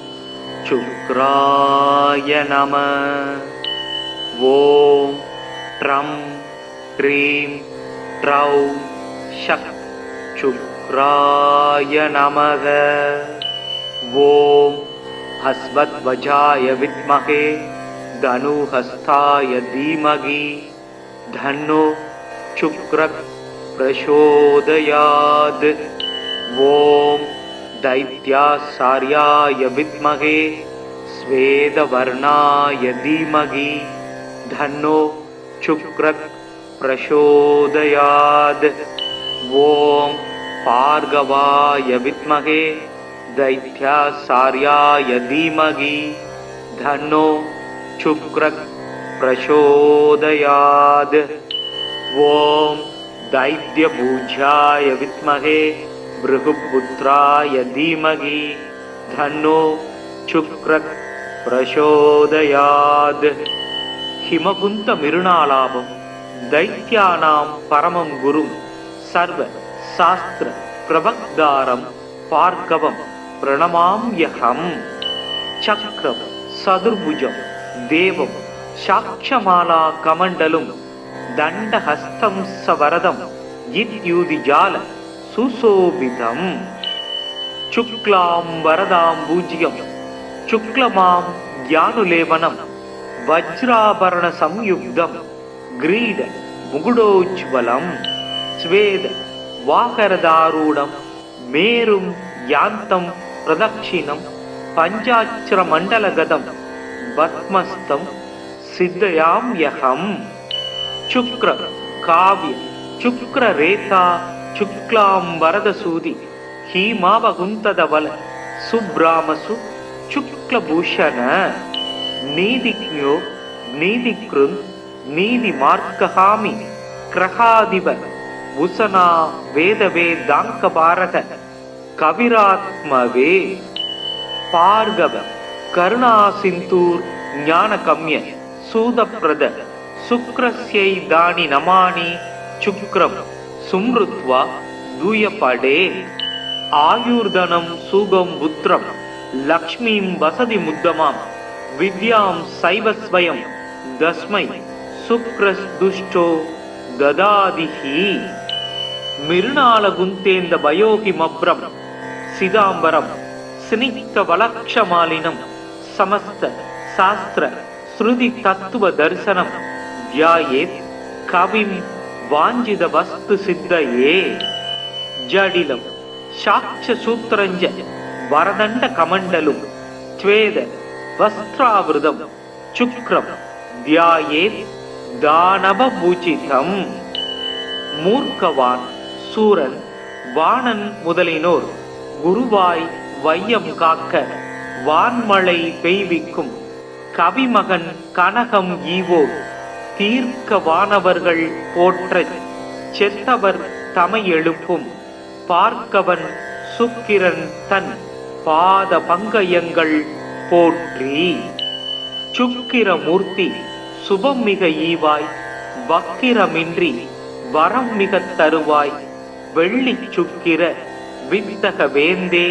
சுக்ராய நம. ஓம் ட்ரம் ட்ரீம் ட்ரௌ ஷக் சுக்ராய நமக. ஓம் ஹஸ்வத்வஜாய வித்மகே தனுஹஸ்தாய தீமகி தன்னோ சுக்ரः பிரசோதயாத். ஓம் दैत्यासार्याय विद्महे स्वेदवर्णाय धीमहि धन्नो शुक्रः प्रचोदयात्। ॐ भार्गवाय विद्महे दैत्याचार्याय धीमहि तन्नो शुक्रः प्रचोदयात्। ॐ दैत्यभुजाय विद्महे भृगुपुत्राय धीमहि तन्नो शुक्रः प्रचोदयात्। हिमकुंत मिरुणालाभं दैत्यानां परमं गुरुं सर्व शास्त्र प्रवक्तारं भार्गवं प्रणमाम्यहम्। चक्रं चतुर्भुजं देवं साक्षमाला कमण्डलुं दण्डहस्तं सवरदं विद्युदिजाल सुशोभितम्। शुक्लां वरदां भुज्यं शुक्लमां ज्ञानुलेपनं वज्राभरण संयुक्तं ग्रीड मुकुटोज्ज्वलं। स्वेद वाकरदारूढं मेरुं यान्तं प्रदक्षिणं पञ्चाक्षरमण्डलगतं पद्मस्तं सिद्धयाम्यहम्। शुक्र काव्य शुक्ररेता शुक्लां वरदसूदि हीमावकुन्तदवल सुब्रामसु शुक्लभूषण। नीतिज्ञो नीतिकृन् नीतिमार्गहामि ग्रहाधिप भूषणा वेदवेदाङ्कपारक कविरात्मवे। भार्गव करुणासिन्धुर् ज्ञानकम्य सूदप्रद शुक्रस्यै दानि नमानि शुक्रं सुमृत्वा दूयपडे। आयुर्धनं सुगं पुत्रं लक्ष्मीं वसति मुद्दमां विद्यां सैव स्वयं तस्मै शुक्रस्तुष्टो ददादिहि। मिरुणालगुन्तेन्द भयोहिमभ्रं सिदाम्बरं स्निग्धवलक्षमालिनं समस्त शास्त्र श्रुति तत्व दर्शनं ध्यायेत् कविं वाञ्छित वस्तु सिद्धये। जडिलं साक्ष्यसूत्रञ्च वरदण्ड कमण्डलुं स्वेद वस्त्रावृतं शुक्रं ध्यायेत् दानवपूजितम्। மூர்க்கவான் சூரன் வாணன் முதலினோர் குருவாய் வையம் காக்க வான்மழை பெய்விக்கும் கவிமகன் கனகம் ஈவோர் தீர்க்க வானவர்கள் போற்றச் செத்தவர் தமை எழுப்பும் பார்க்கவன் சுக்கிரன் தன் பாத பங்கயங்கள் போற்றி। சுக்கிரமூர்த்தி சுபம் மிக ஈவாய் வக்கிரமின்றி வரம் மிக தருவாய் வெள்ளி சுக்கிர வித்தக வேந்தே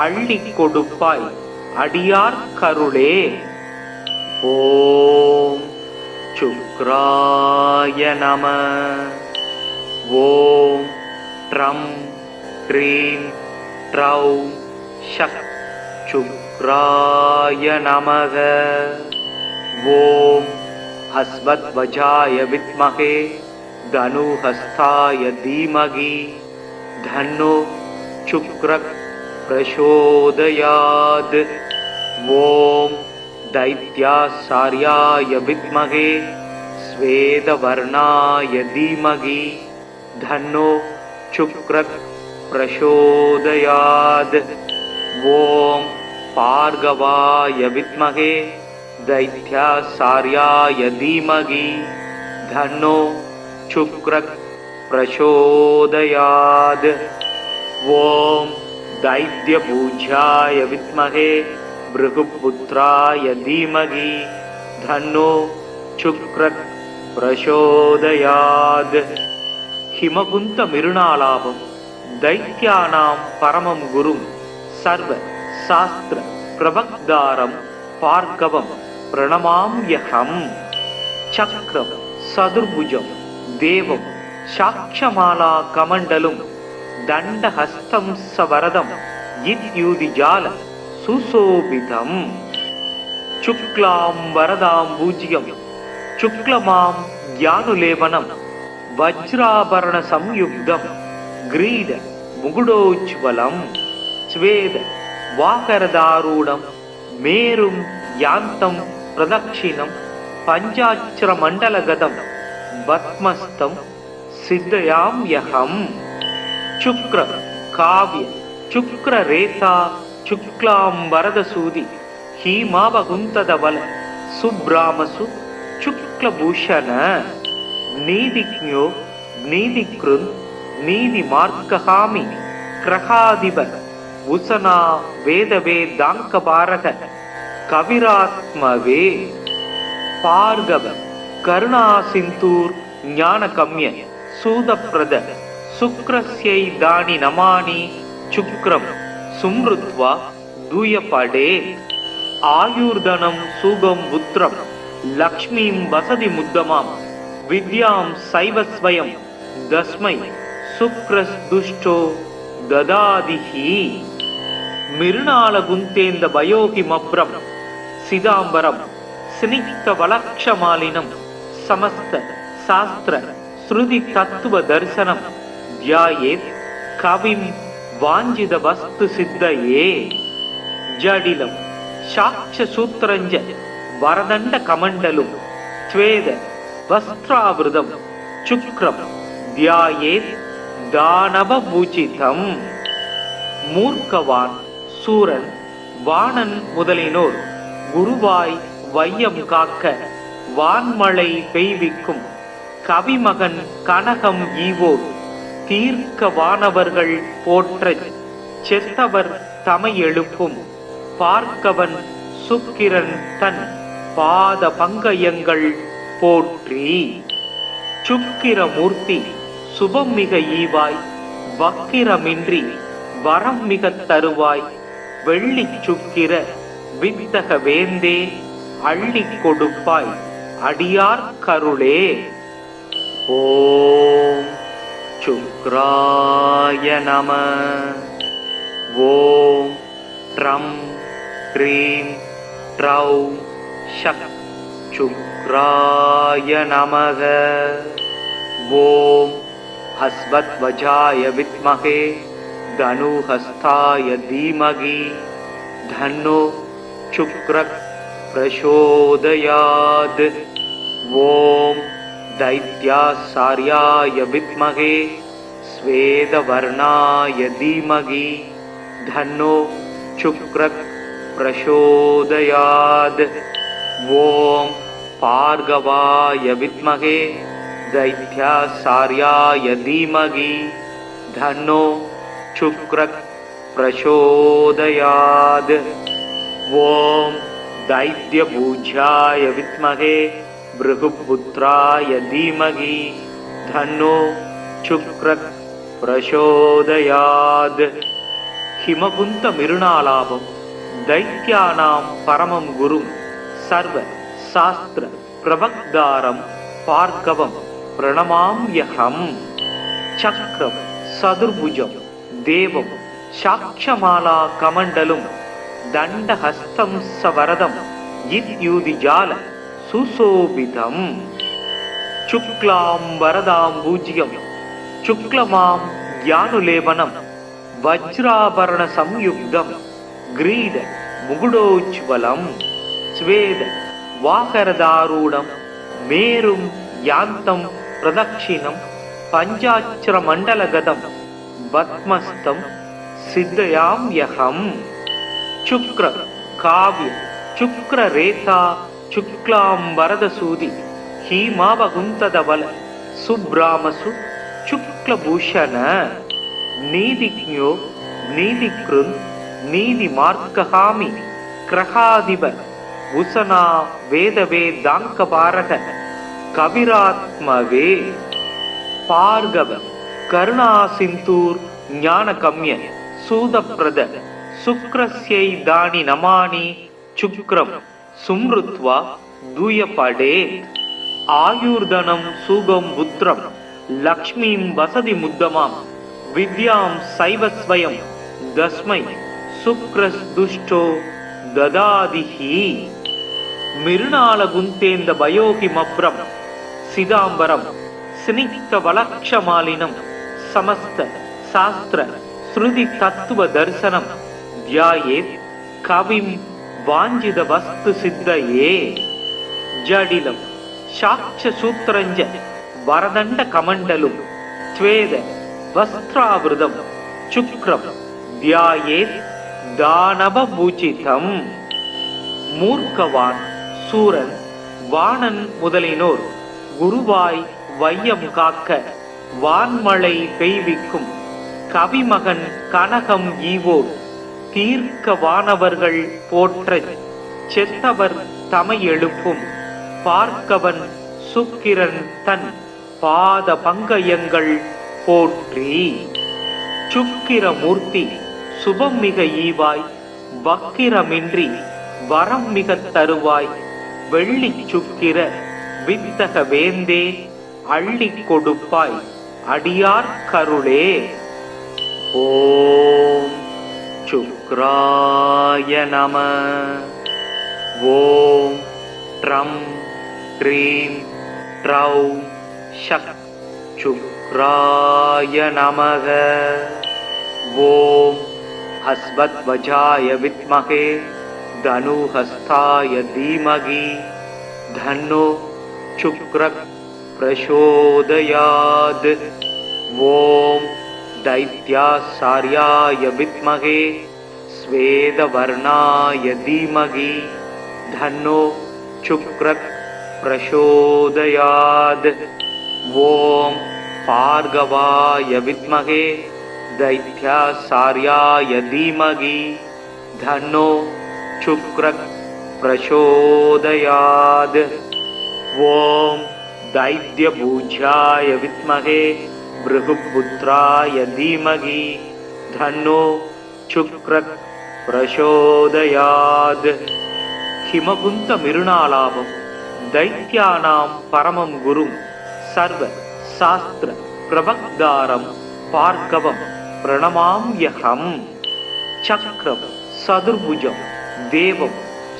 அள்ளி கொடுப்பாய் அடியார் கருளே। ஓம் சுக்ராய நம। ஓம் ட்ரம் ட்ரீம் ட்ரௌம் ஷக் சுக்ராய நமக। ஓம் ஹஸ்வத்வஜாய வித்மகே धनुहस्ताय धीमहि तन्नो शुक्रः प्रचोदयात्। ॐ दैत्याचार्याय विद्महे श्वेतवर्णाय धीमहि तन्नो शुक्रः प्रचोदयात्। ॐ भार्गवाय विद्महे दैत्याचार्याय धीमहि तन्नो शुक्रः प्रचोदयात्। ॐ दैत्यभुजाय विद्महे भृगुपुत्राय धीमहि तन्नो शुक्रः प्रचोदयात्। हिमकुंत मिरुणालाभं दैत्यानां परमं गुरुं सर्व शास्त्र प्रवक्तारं भार्गवं प्रणमाम्यहम्। चक्रं चतुर्भुजं देवं साक्षमाला कमण्डलुं दण्डहस्तं सवरदं विद्युदिजाल सुशोभितम्। शुक्लां वरदां भुज्यं शुक्लमां ज्ञानुलेपनं वज्राभरण संयुक्तं ग्रीड मुकुटोज्ज्वलं। स्वेद वाकरदारूढं मेरुं यान्तं प्रदक्षिणं पञ्चाक्षरमण्डलगतं பத்மஸ்தம் சித்தயாம்யகம். சுக்ர காவ்ய சுக்ர ரேதா சுக்லாம்பரதசூதி ஹீமாவகுந்ததவல சுப்ராமசு சுக்லபூஷண. நீதிக்ஞோ நீதிக்ருந் நீதி மார்க்ககாமி கிரகாதிப உசனா வேதவேதாங்கபாரக கவிராத்மவே. பார்கவ கருணாசிந்தூர் ஞானகம்ய சூதப்ரத சுக்ரஸ்யை தானி நமானி சுக்ரம் சும்ருத்வா தூயபடே. ஆயுர்தனம் சூகம் புத்திரம் லக்ஷ்மீம் வசதி முத்தமாம் வித்யாம் சைவஸ்வயம் தஸ்மை சுக்ரஸ்துஷ்டோ ததாதிஹி. மிருணால குந்தேந்த பயோகி மப்ரம் சிதாம்பரம் ஸ்னிக்த வலக்ஷமாலினம் சமஸ்த சாஸ்திர ஸ்ருதி தத்துவ தரிசனம் தியாயேத் கவிம் வாஞ்சித வஸ்து சித்தயே. ஜடிலம் சாட்ச சூத்திரஞ்ச வரதண்ட கமண்டலும் ஸ்வேத வஸ்திராவிருதம் சுக்ரம் தியாயேத் தானவபூஜிதம். மூர்க்கவான் சூரன் வாணன் முதலினோர் குருவாய் வையம் காக்க வான்மழை பெய்விக்கும் கவிமகன் கனகம் ஈவோர் தீர்க்க வானவர்கள் போற்றச் செத்தவர் தமை எழுப்பும் பார்க்கவன் சுக்கிரன் தன் பாத பங்கயங்கள் போற்றி. சுக்கிரமூர்த்தி சுபம் மிக ஈவாய் வக்கிரமின்றி வரம் மிக தருவாய் வெள்ளி சுக்கிர வித்தக வேந்தே அள்ளி கொடுப்பாய் அடியார் கருளே. ஓம் சுக்ராய நம. ஓம் ட்ரம் ட்ரீம் ட்ரௌம் ஷக் சுக்ராய நமக. ஓம் ஹஸ்வத்வஜாய வித்மஹே தனுஹஸ்தாய தீமகி தன்னோ சுக்ரக் பிரசோதயாத். ஓம் दैत्यासार्याय विद्महे स्वेदवर्णाय धीमहि धन्नो शुक्रः प्रचोदयात्. ओम भार्गवाय विद्महे दैत्यासार्याय धीमहि धन्नो शुक्रः प्रचोदयात्. ओम दैत्यभुजाय विद्महे भृगुपुत्राय धीमहि धन्नो शुक्रः प्रचोदयात्. हिमकुंत मिरुणालाभं दैत्यानां परमं गुरुं सर्व शास्त्र प्रवक्तारं भार्गवं प्रणमाम्यहम्. चक्रं सदुर्भुजं देवं साक्षमाला कमण्डलुं दण्डहस्तं सवरदं इत्युदिजाल सुशोभितम्. शुक्लांबरदाम्बुज्यं शुक्लमां ज्ञानुलेपनं वज्राभरण संयुक्तं ग्रीड मुकुटोज्ज्वलं स्वेद वाकरदारूढं मेरुं यान्तं प्रदक्षिणं पञ्चाक्षरमण्डलगतं पद्मस्तं सिद्धयाम्यहम्. शुक्र काव्य शुक्र रेता शुक्लांबरदसूदि हीमावकुन्तदवल सुब्रामसु शुक्लभूषण. नीतिज्ञो नीतिकृन् नीतिमार्गहामि ग्रहाधिप उसना वेदवेदाङ्कपारक कविरात्मवे. भार्गव करुणासिन्धूर् ज्ञानगम्य सूदप्रद शुक्रस्यै दानि नमानि शुक्रं सुमृत्वा दूयपडे. आयुर्धनं सुगं पुत्रं लक्ष्मीं वसति मुद्दमां विद्यां सैवस्वयं दस्मै शुक्रस्दुष्टो ददादिहि. मिरुणालगुन्तेन्द भयोहिमभ्रं सिदाम्बरं स्निग्धवलक्षमालिनं समस्त शास्त्र श्रुति तत्व दर्शनं ध्यायेत् कविं वाञ्छित वस्तु सिद्धये. जडिलं साक्ष्य सूत्रञ्च வரதண்ட கமண்டலும் ஸ்வேத வஸ்திராவிருதம் சுக்ரம் தியாயேத் தானவ பூஜிதம். மூர்க்கவான் சூரன் வாணன் முதலினோர் குருவாய் வையம் காக்க வான்மழை பெய்விக்கும் கவிமகன் கனகம் ஈவோர் தீர்க்க வானவர்கள் போற்ற செத்தவர் தமை எழுப்பும் பார்க்கவன் சுக்கிரன் தன் பாத பங்கயங்கள் போற்றி. சுக்கிரமூர்த்தி சுபம் மிக ஈவாய் வக்கிரமின்றி வரம் மிக தருவாய் வெள்ளி சுக்கிர வித்தக வேந்தே அள்ளி கொடுப்பாய் அடியார் கருளே. ஓம் சுக்ராய நம. ஓம் ட்ரம் ட்ரீம் ட்ரௌம் ஷக் சுக்ராய நமக. ஓம் ஹஸ்வத்வஜாய வித்மகே தனுஹஸ்தாய தீமகி தன்னோ சுக்ரக் பிரசோதயாத். ஓம் दैत्यासार्याय विद्महे स्वेदवर्णाय धीमहि धन्नो शुक्रः प्रचोदयात्. ओम भार्गवाय विद्महे दैत्यासार्याय धीमहि धन्नो शुक्रः प्रचोदयात्. ओम दैत्यभुजाय विद्महे भृगुपुत्राय धीमहि धन्नो शुक्रः प्रचोदयात्. हिमकुंत मिरुणालाभम दैत्यानां परमं गुरुं सर्व शास्त्र प्रवक्तारं भार्गवं प्रणमाम्यहं. चक्रं सदुर्भुजं देवं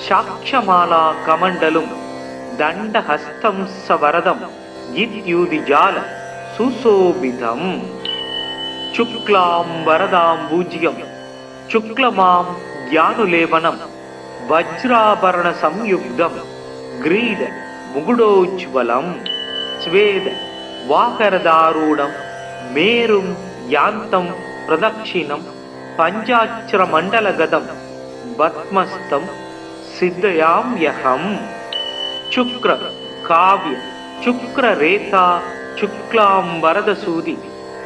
साक्षमाला कमण्डलं दण्डहस्तं सवरदं इत्युदिजाल सुशोभितं. शुक्लां वरदां पूज्यं शुक्लमां ज्ञानुलेपनं वज्राभरण संयुक्तं ग्रीड मुकुटोज्ज्वलं स्वेद वाकरदारूढं मेरुं यान्तं प्रदक्षिणं पञ्चाक्षरमण्डलगतं पद्मस्तं सिद्धयाम्यहं. शुक्र काव्य शुक्ररेखा शुक्लां वरदसूदि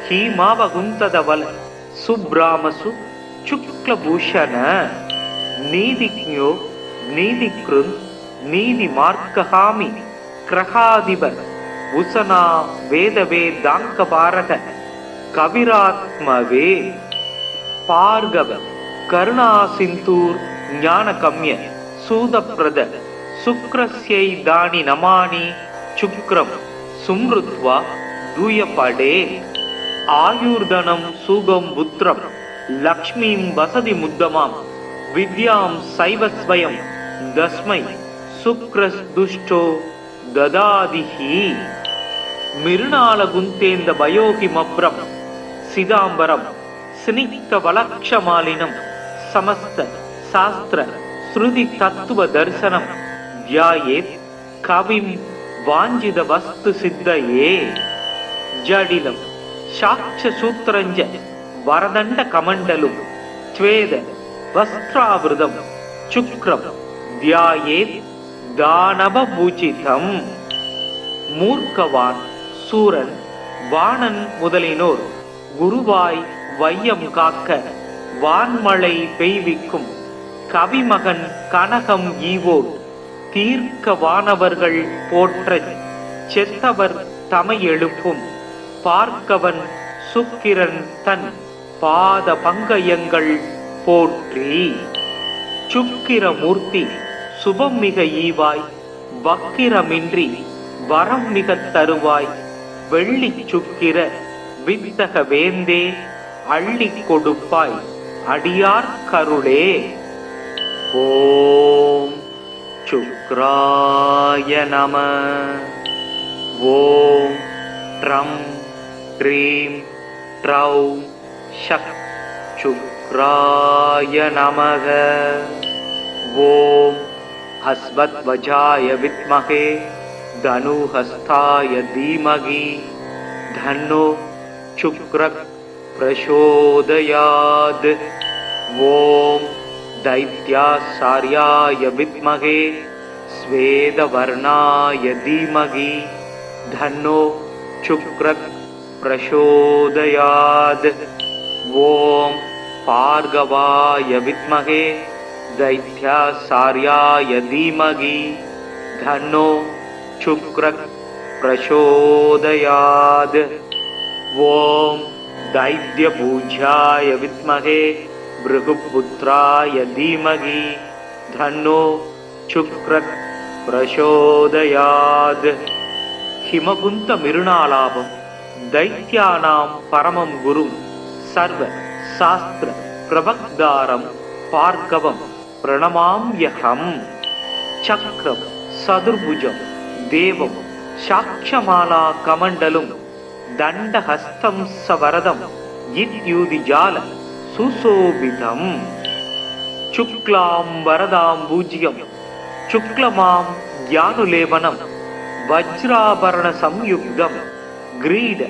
हीमावकुन्तदवल सुब्रामसु शुक्लभूषण. नीतिज्ञो नीतिकृन् नीतिमार्गहामि ग्रहाधिप उशना वेदवेदाङ्कपारक कविरात्मवे. भार्गव करुणासिन्धूर् ज्ञानगम्य सूदप्रद शुक्रस्यै दानि नमानि शुक्रं सुमृत्वा दूयपडे. आयुर्धनं सुगं पुत्रं लक्ष्मीं वसति मुद्दमां विद्यां सैव स्वयं तस्मै शुक्रस्दुष्टो ददादिहि. मिरुणालगुन्तेन्द वयोहिमभ्रं सिदाम्बरं स्निग्धवलक्षमालिनं समस्त शास्त्र श्रुति तत्व दर्शनं ध्यायेत् कविं वाञ्छित वस्तु सिद्धये. जडिलं साक्ष्यसूत्रञ्च वरदण्ड कमण्डलं स्वेद वस्त्रावृतं शुक्रं ध्यायेत् दानवपूजितं. மூர்க்கவான் சூரன் வாணன் முதலினோர் குருவாய் வையம் காக்க வான்மழை பெய்விக்கும் கவிமகன் கனகம் ஈவோர் தீர்க்க வானவர்கள் போற்ற செத்தவர் தமை எழுப்பும் பார்க்கவன் சுக்கிரன் தன் பாத பங்கயங்கள் போற்றி. சுக்கிரமூர்த்தி சுபம் மிக ஈவாய் வக்கிரமின்றி வரம் மிக தருவாய் வெள்ளி சுக்கிர வித்தக வேந்தே அள்ளி கொடுப்பாய் அடியார் கருளே. ஓம் சுக்ராய நம. ஓம் ட்ரம் ட்ரீம் ட்ரௌம் ஷக் சுக்ராய நமக. ஓம் ஹஸ்வத்வஜாய வித்மகே धनुहस्ताय धीमहि धन्नो शुक्रः प्रचोदयात्। ॐ दैत्याचार्याय विद्महे श्वेतवर्णाय धीमहि धन्नो शुक्रः प्रचोदयात्। ॐ भार्गवाय विद्महे दैत्याचार्याय धीमहि धन्नो शुक्रः प्रचोदयात्। ॐ दैत्यपूज्याय विद्महे भृगुपुत्राय धीमहि धन्नो शुक्रः प्रचोदयात्। हिमकुन्त मिरुणालाभं दैत्यानां परमं गुरुं सर्व शास्त्र प्रवक्तारं भार्गवं प्रणमाम्यहम्। चक्रं सदुर्भुजं देवं साक्षमाला कमण्डलुं दण्डहस्तं सवरदं इत्युदिजाल सुशोभितम्। शुक्लां वरदां पूज्यं शुक्लमां ज्ञानुलेपनं वज्राभरणसंयुक्तं ग्रीड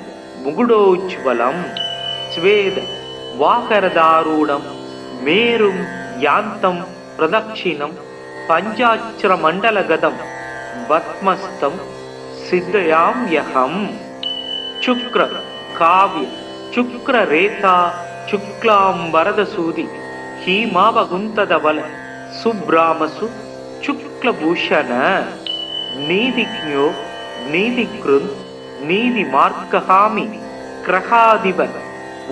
मुकुटोज्ज्वलं स्वेद वाकरदारूढं मेरुं यान्तं प्रदक्षिणं पञ्चाक्षरमण्डलगतं पद्मस्तं सिद्धयाम्यहम्। शुक्र काव्य शुक्ररेता शुक्लां वरदसूदि हीमावकुन्तधवल सुब्रामसु शुक्लभूषण नीतिज्ञो नीतिकृन् नीतिमार्गहामि क्रहाधिप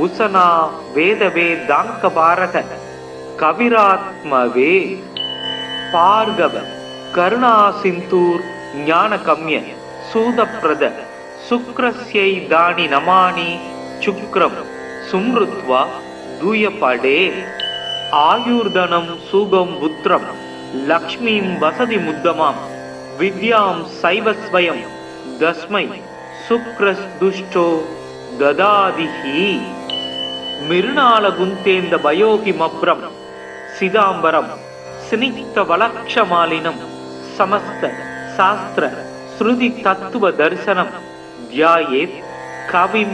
उशना वेदवेदाङ्कभारत कविरात्मवे भार्गव करुणासिन्धूर् ज्ञानकम्य सूदप्रद शुक्रस्यै दानि नमानि शुक्रं सुमृत्वा दूयपडे आयुर्धनं सुगं पुत्रं लक्ष्मीं वसति मुद्दमां विद्यां सैव स्वयं तस्मै शुक्रस्दुष्टो ददादिहि। मिरुणालगुन्तेन्द भयोगिमभ्रं सिदाम्बरं स्निग्धवलक्षमालिनं समस्त शास्त्र श्रुति तत्व दर्शनं ध्यायेत् कविं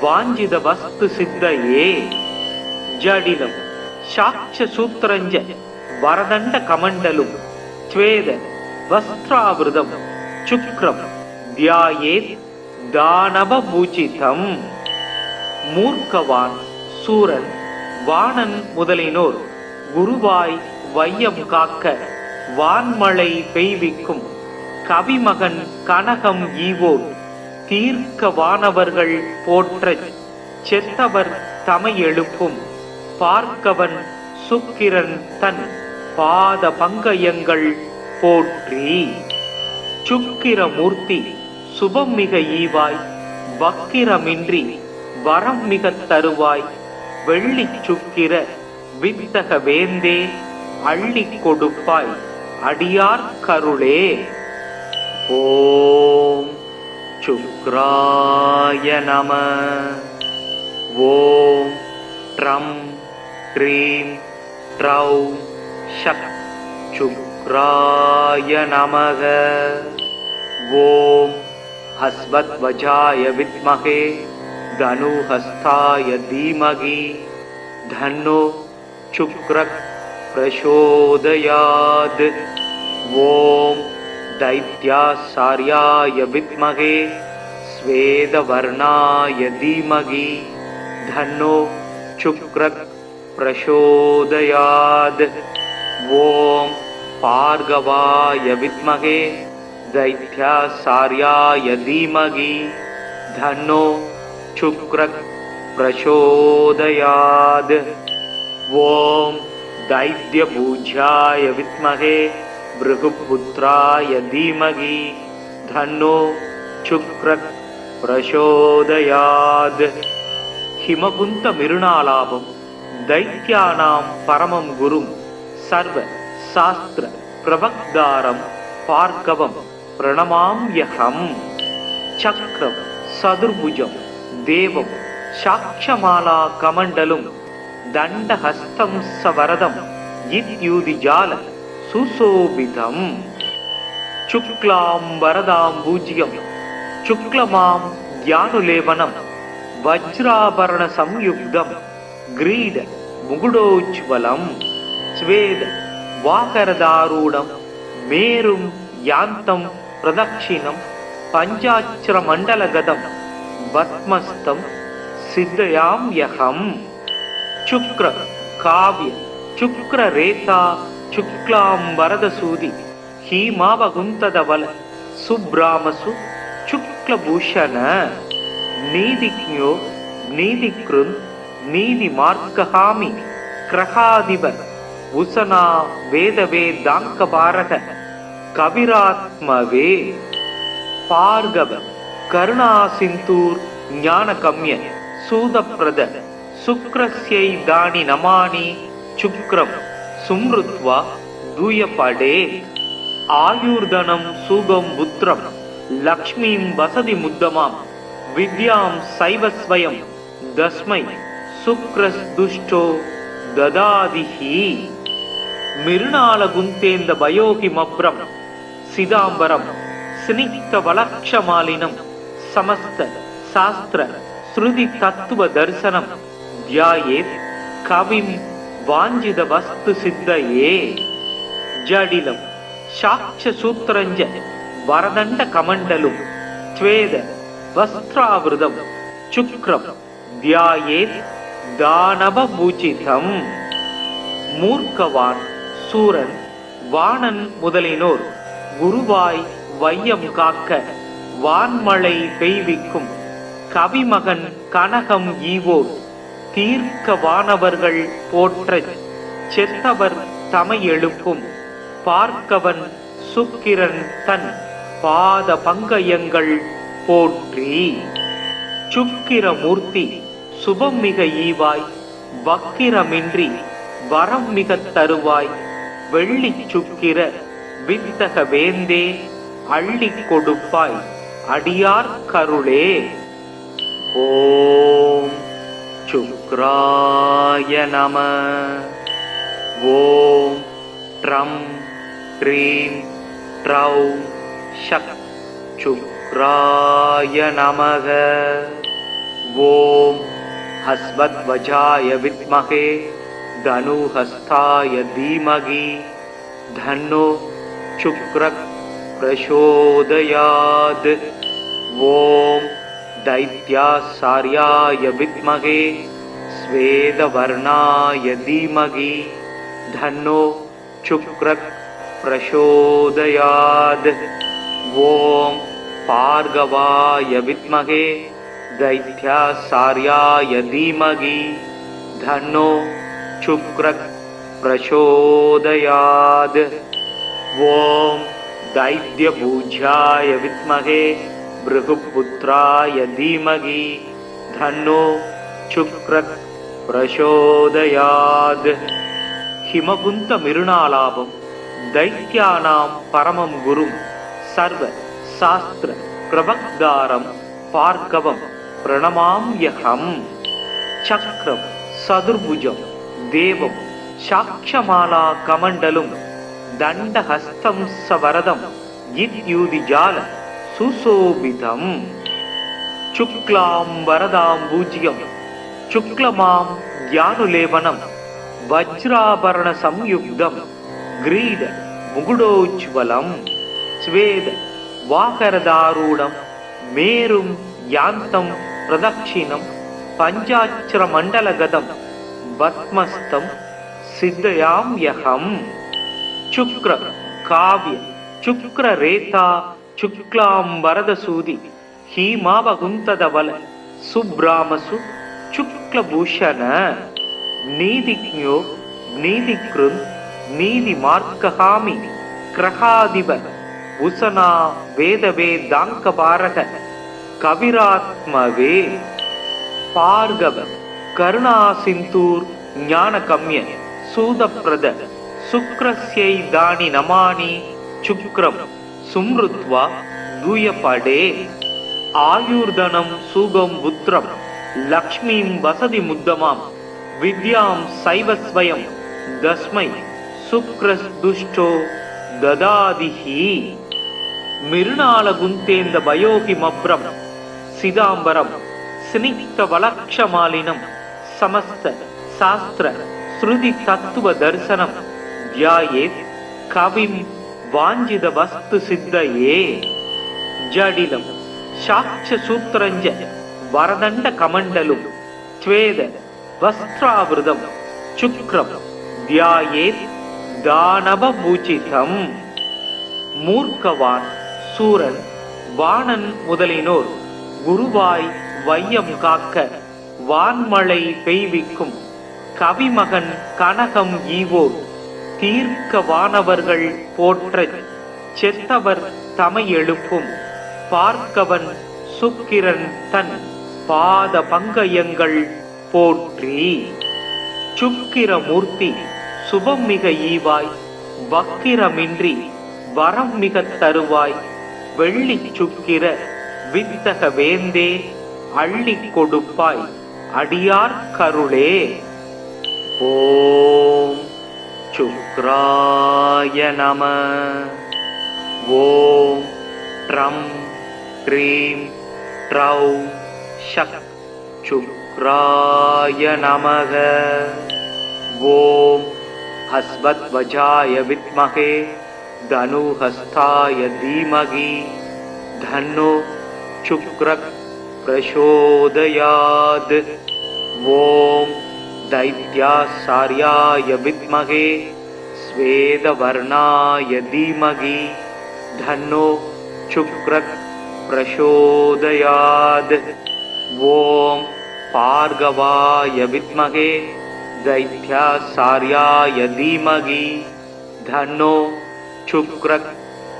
वाञ्छित वस्तु सिद्धये। जडिलं साक्ष्यसूत्रञ्च वरदण्ड कमण्डलुं स्वेद वस्त्रावृतं शुक्रं ध्यायेत् दानवपूजितम्। மூர்க்கவான் சூரன் வாணன் முதலினோர் குருவாய் வையம் காக்க வான்மழை பெய்விக்கும் கவிமகன் கனகம் ஈவோன் தீர்க்க வானவர்கள் போற்றச் செத்தவர் தமை எழுப்பும் பார்க்கவன் சுக்கிரன் தன் பாத பங்கயங்கள் போற்றி। சுக்கிரமூர்த்தி சுபம் மிக ஈவாய் வக்கிரமின்றி வரம் மிக தருவாய் வெள்ளி சுக்கிர வித்தக வேந்தே அள்ளி கொடுப்பாய் அடியார் கருளே। ஓம் சுக்ராய நம। ஓம் ட்ரம் க்ரீம் ட்ரௌ ஷக் சுக்ராய நமக। ஓம் ஹஸ்வத்வஜாய வித்மஹே धनुहस्ताय धीमहि धन्नो शुक्रः प्रचोदयात्। ॐ दैत्याचार्याय विद्महे श्वेतवर्णाय धीमहि धन्नो शुक्रः प्रचोदयात्। ॐ भार्गवाय विद्महे दैत्याचार्याय धीमहि धन्नो शुक्रः प्रचोदयात्। ॐ दैत्यपूज्याय विद्महे भृगुपुत्राय धीमहि धन्नो शुक्रः प्रचोदयात्। हिमकुन्त मिरुणालाभं दैत्यानां परमं गुरुं सर्व शास्त्र प्रवक्तारं भार्गवं प्रणमाम्यहम्। चक्रं सदुर्भुजं देवं साक्षमाला कमण्डलुं दण्डहस्तं सवरदं इत्युदिजाल सुशोभितम्। शुक्लाम्बरदाम्बूज्यं शुक्लमां ज्ञानुलेपनं वज्राभरण संयुक्तं ग्रीड मुकुडोज्ज्वलं स्वेद वाकरदारूढं मेरुं यान्तं प्रदक्षिणं पञ्चाक्षरमण्डलगतं पद्मस्तं सिद्धयाम्यहम् शुक्र काव्य शुक्ररेता शुक्लाम्बरदसूदि हीमावगुंतदवल सुब्रामसु शुक्लभूषण नीतिज्ञो नीतिकृन् नीतिमार्गहामि क्रहाधिप उसना वेदवेदाङ्कपारक कविरात्मवे पार्गव करुणासिन्धूर् ज्ञानकम्य सूदप्रद शुक्रस्यै दानि नमानि शुक्रं सुमृत्वा दूयपडे आयुर्धनं सुगं पुत्रं लक्ष्मीं वसति मुद्दमां विद्यां सैव स्वयं तस्मै शुक्रस्दुष्टो ददादिहि मिरुणालगुन्तेन्द भयोहिमभ्रं सिदाम्बरं स्निग्धवलक्षमालिनं समस्त शास्त्र श्रुति तत्व दर्शनं ध्यायेत् कविं वाञ्छित वस्तु सिद्धये जडिलं साक्ष्यसूत्रञ्च वरदण्ड कमण्डलुं स्वेद वस्त्रावृतं शुक्रं ध्यायेत् दानवपूजितं மூர்க்கவான் சூரன் வாணன் முதலினோர் குருவாய் வையம் காக்க வான்மழை பெய்விக்கும் கவிமகன் கனகம் ஈவோர் தீர்க்க வானவர்கள் போற்றச் செத்தவர் தமை எழுப்பும் பார்க்கவன் சுக்கிரன் தன் பாத பங்கயங்கள் போற்றி சுக்கிரமூர்த்தி சுபம் மிக ஈவாய் வக்கிரமின்றி வரம் மிக தருவாய் வெள்ளி சுக்கிர வித்தக வேந்தே அள்ளி கொடுப்பாய் அடியார் கருளே. ஓம் சுக்ராய நம. ஓம் ட்ரம் ட்ரீம் ட்ரௌம் ஷக் சுக்ராய நமக. ஓம் ஹஸ்வத்வஜாய வித்மகே धनुहस्ताय धीमहि धन्नो शुक्रः प्रचोदयात्. ओम दैत्याचार्याय विद्महे श्वेतवर्णाय धीमहि धन्नो शुक्रः प्रचोदयात्. ओम भार्गवाय विद्महे दैत्याचार्याय धीमहि धन्नो शुक्रः प्रचोदयात्. ओम दैत्यपूज्याय विद्महे भृगुपुत्राय धीमहि धन्नो शुक्रः प्रचोदयात्. हिमकुंत मिरुणालाभं दैत्यानां परमं गुरुं सर्व शास्त्र प्रवक्तारं भार्गवं प्रणमाम्यहम्. चक्रं सदुर्भुजं देवं साक्षमाला कमण्डलुं दण्डहस्तं सवरदं इत्युदिजाल सुशोभितं. शुक्लाम्बरदाम्बूज्यं शुक्लमां ज्ञानुलेपनं वज्राभरण संयुक्तं ग्रीड मुकुडोज्ज्वलं स्वेद वाकरदारूढं मेरुं यान्तं प्रदक्षिणं पञ्चाक्षरमण्डलगतं पद्मस्तं सिद्धयाम्यहम्. शुक्र काव्य शुक्ररेता शुक्लाम्बरदसूदि हीमावगुंतदवल सुब्रामसु शुक्लभूषण नीतिज्ञो नीतिकृन् नीतिमार्गहामि क्रहाधिप उसना वेदवेदाङ्कपारक कविरात्मवे पार्गव करुणासिन्धूर् ज्ञानकम्य सूदप्रद शुक्रस्यै दानि नमानि शुक्रं सुमृत्वा दूयपडे आयुर्धनं सुगं पुत्रं लक्ष्मीं वसति मुद्दमां विद्यां सैव स्वयं तस्मै शुक्रस्दुष्टो ददादिहि. மிருணாலகுந்தேந்த பயோகி மப்ரம் சிதாம்பரம் ஸ்னிக்த வலக்ஷமாலினம் சமஸ்த சாஸ்திர ஸ்ருதி தத்துவ தரிசனம் தியாயேத் கவிம் வாஞ்சித வஸ்து சித்தயே. ஜடிலம் சாட்ச சூத்திரஞ்ச வரதண்ட கமண்டலும் ஸ்வேத வஸ்திராவிருதம் சுக்ரம் தியாயேத் தானவ பூஜிதம். மூர்க்கவான் சூரன் வாணன் முதலினோர் குருவாய் வையம் காக்க வான்மழை பெய்விக்கும் கவிமகன் கனகம் ஈவோர் தீர்க்க வானவர்கள் போற்றச் செத்தவர் தமை எழுப்பும் பார்க்கவன் சுக்கிரன் தன் பாத பங்கயங்கள் போற்றி. சுக்கிரமூர்த்தி சுபம் மிக ஈவாய் வக்கிரமின்றி வரம் மிக தருவாய் வெள்ளி சுக்கிர வித்தக வேந்தே அள்ளி கொடுப்பாய் அடியார் கருளே. ஓம் சுக்ராய நம. ஓம் ட்ரம் க்ரீம் ட்ரௌ ஷக் சுக்ராய நமக. ஓம் ஹஸ்வத்வஜாய வித்மகே தனுஹஸ்தாய தீமகி தன்னோ சுக்ரக் பிரசோதயாத். ஓம் दैत्यासार्याय विद्महे स्वेदवर्णाय धीमहि धन्नो शुक्रः प्रचोदयात्. ओम भार्गवाय विद्महे दैत्यासार्याय धीमहि धन्नो शुक्रः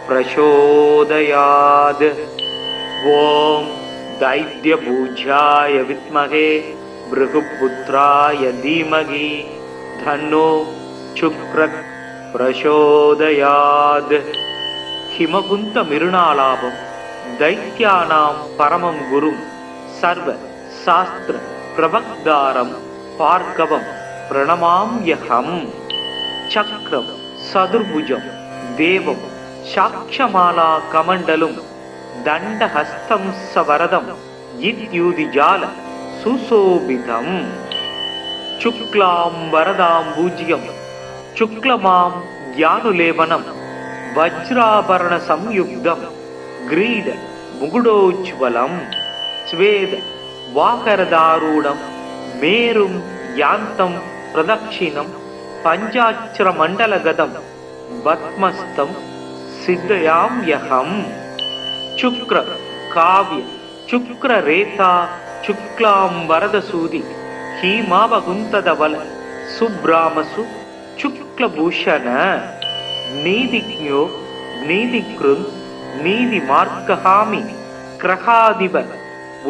प्रचोदयात्. ओम दैत्यभुजाय विद्महे भृगुपुत्राय धीमहि धन्नो शुक्रः प्रचोदयात्. हिमकुंत मिरुणालाभम दैत्यानां परमं गुरुं सर्व शास्त्र प्रवक्तारं भार्गवं प्रणमाम्यहम्. चक्रं सदुर्भुजं देवं साक्षमाला कमण्डलुं दण्डहस्तं सवरदं इत्युदिजाल सुशोभितम्. शुक्लां वरदां पूज्यं शुक्लमां ज्ञानुलेपनं वज्राभरण संयुक्तं ग्रीड मुकुटोज्ज्वलं स्वेद वाकरदारूढं मेरुं यान्तं प्रदक्षिणं पञ्चाक्षरमण्डलगतं पद्मस्तं सिद्धयाम्यहम्. शुक्र काव्य शुक्ररेता शुक्लां वरदसूदि हीमावकुन्तदवल सुब्रामसु शुक्लभूषण नीतिज्ञो नीतिकृन् नीतिमार्गहामि क्रहादिव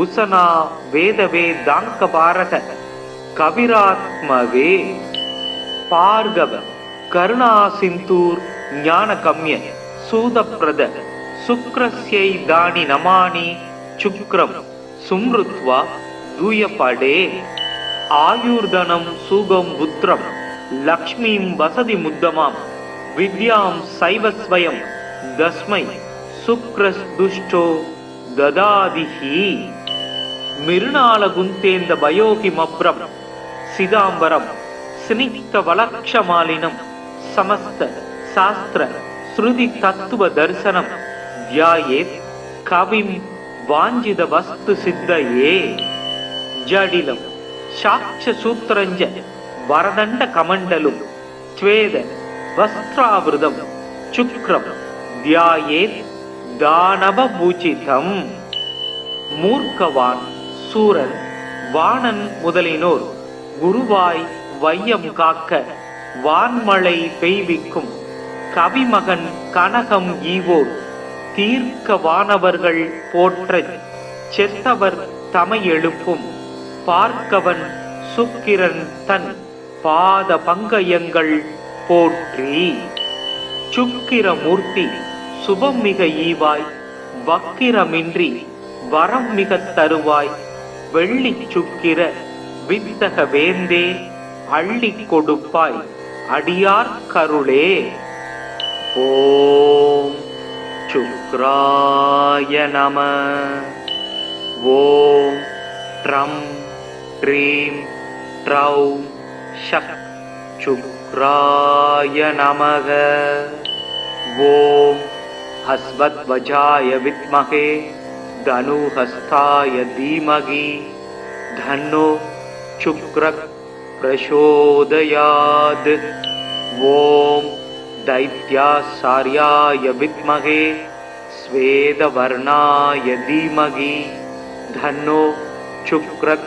उसना वेदवेदाङ्कपारक कविरात्मवे. भार्गव करुणासिन्धूर् ज्ञानकम्य सूदप्रद शुक्रस्यै दानि नमानि शुक्रं सुमृत्वा दूयपडे. आयुर्धनं सुगं पुत्रं लक्ष्मीं वसति मुद्दमां विद्यां सैव स्वयं तस्मै शुक्रस्दुष्टो ददादिहि. मिरुणालगुन्तेन्द भयोहिमभ्रं सिदाम्बरं स्निग्धवलक्षमालिनं समस्त शास्त्र श्रुति तत्व दर्शनं ध्यायेत् कविं वाञ्छित वस्तु सिद्धये. जडिलं साक्ष सूत्रञ्च वरदण्ड कमण्डलुं स्वेद वस्त्रावृतं शुक्रं ध्यायेत् दानव பூஜிதம். மூர்க்கவான் சூரன் வாணன் முதலினோர் குருவாய் வையம் காக்க வான்மழை பெய்விக்கும் கவிமகன் கனகம் ஈவோர் தீர்க்க வானவர்கள் போற்றச் செத்தவர் தமை எழுப்பும் பார்க்கவன் சுக்கிரன் தன் பாத பங்கயங்கள் போற்றி. சுக்கிரமூர்த்தி சுபம் மிக ஈவாய் வக்கிரமின்றி வரம் மிக தருவாய் வெள்ளி சுக்கிர வித்தக வேந்தே அள்ளி கொடுப்பாய் அடியார் கருளே. ஓம் சுக்ராய நம. ஓம் ட்ரம் ட்ரீம் ட்ரௌம் ஷக் சுக்ராய நமக. ஓம் ஹஸ்வத்வஜாய வித்மகே தனுஹஸ்தாய தீமகி தன்னோ சுக்ரக் பிரசோதயாத். ஓம் दैत्यासार्याय विद्महे स्वेदवर्णाय धीमहि धन्नो शुक्रः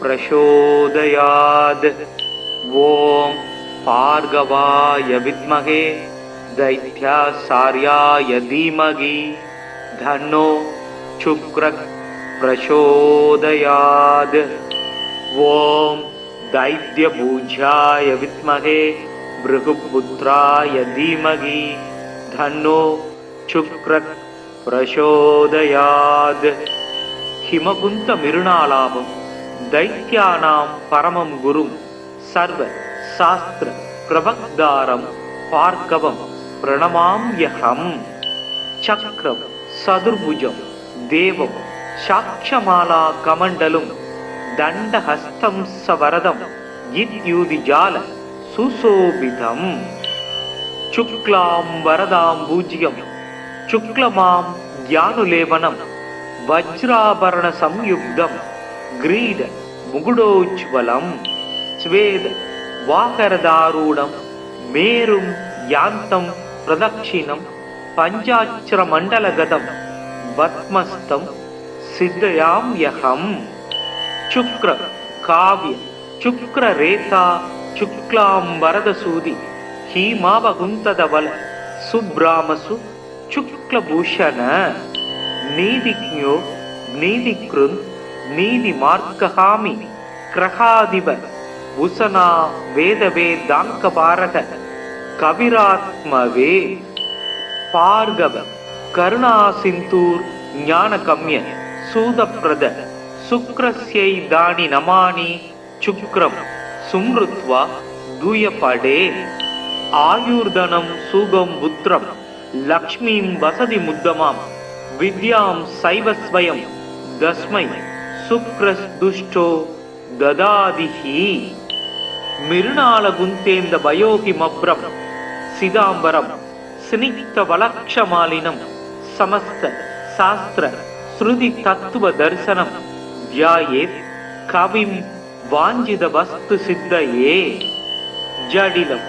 प्रचोदयात्. ओम भार्गवाय विद्महे दैत्यासार्याय धीमहि धन्नो शुक्रः प्रचोदयात्. ओम दैत्यपूज्याय विद्महे भृगुपुत्राय धीमहि धन्नो शुक्रः प्रचोदयात्. हिमकुंत मिरुणालाभं दैत्यानां परमं गुरुं सर्व शास्त्र प्रवक्तारं भार्गवं प्रणमाम्यहम्. चक्रं सदुर्भुजं देवं साक्षमाला कमण्डलुं दण्डहस्तं सवरदं इत्युदिजाल सुशोभितम्. शुक्लां वरदां भूज्यं शुक्लमां ज्ञानुलेपनं वज्राभरण संयुक्तं ग्रीड मुकुटोज्ज्वलं स्वेद वाकरदारूढं मेरुं यान्तं प्रदक्षिणं पञ्चाक्षरमण्डलगतं पद्मस्तं सिद्धयाम्यहम्. शुक्र काव्य शुक्ररेता शुक्लां वरदसूदि हीमावकुन्तदवल सुब्रामसु शुक्लभूषण नीतिज्ञो नीतिकृन् नीतिमार्गहामि क्रहादिव उसना वेदवेदाङ्कपारक कविरात्मवे भार्गव करुणासिन्धूर् ज्ञानगम्य सूदप्रद शुक्रस्यै दानि नमानि शुक्रं सुमृत्वा दूयपडे. आयुर्धनं सुगं पुत्रं लक्ष्मीं वसति मुद्दमां विद्यां सैव स्वयं तस्मै शुक्रस्दुष्टो ददादिहि. मिरुणालगुन्तेन्द वयोगिमभ्रं सिदाम्बरं स्निग्धवलक्षमालिनं समस्त शास्त्र श्रुति तत्व दर्शनं ध्यायेत् कविं वाञ्छित वस्तु सिद्धये. जडिलं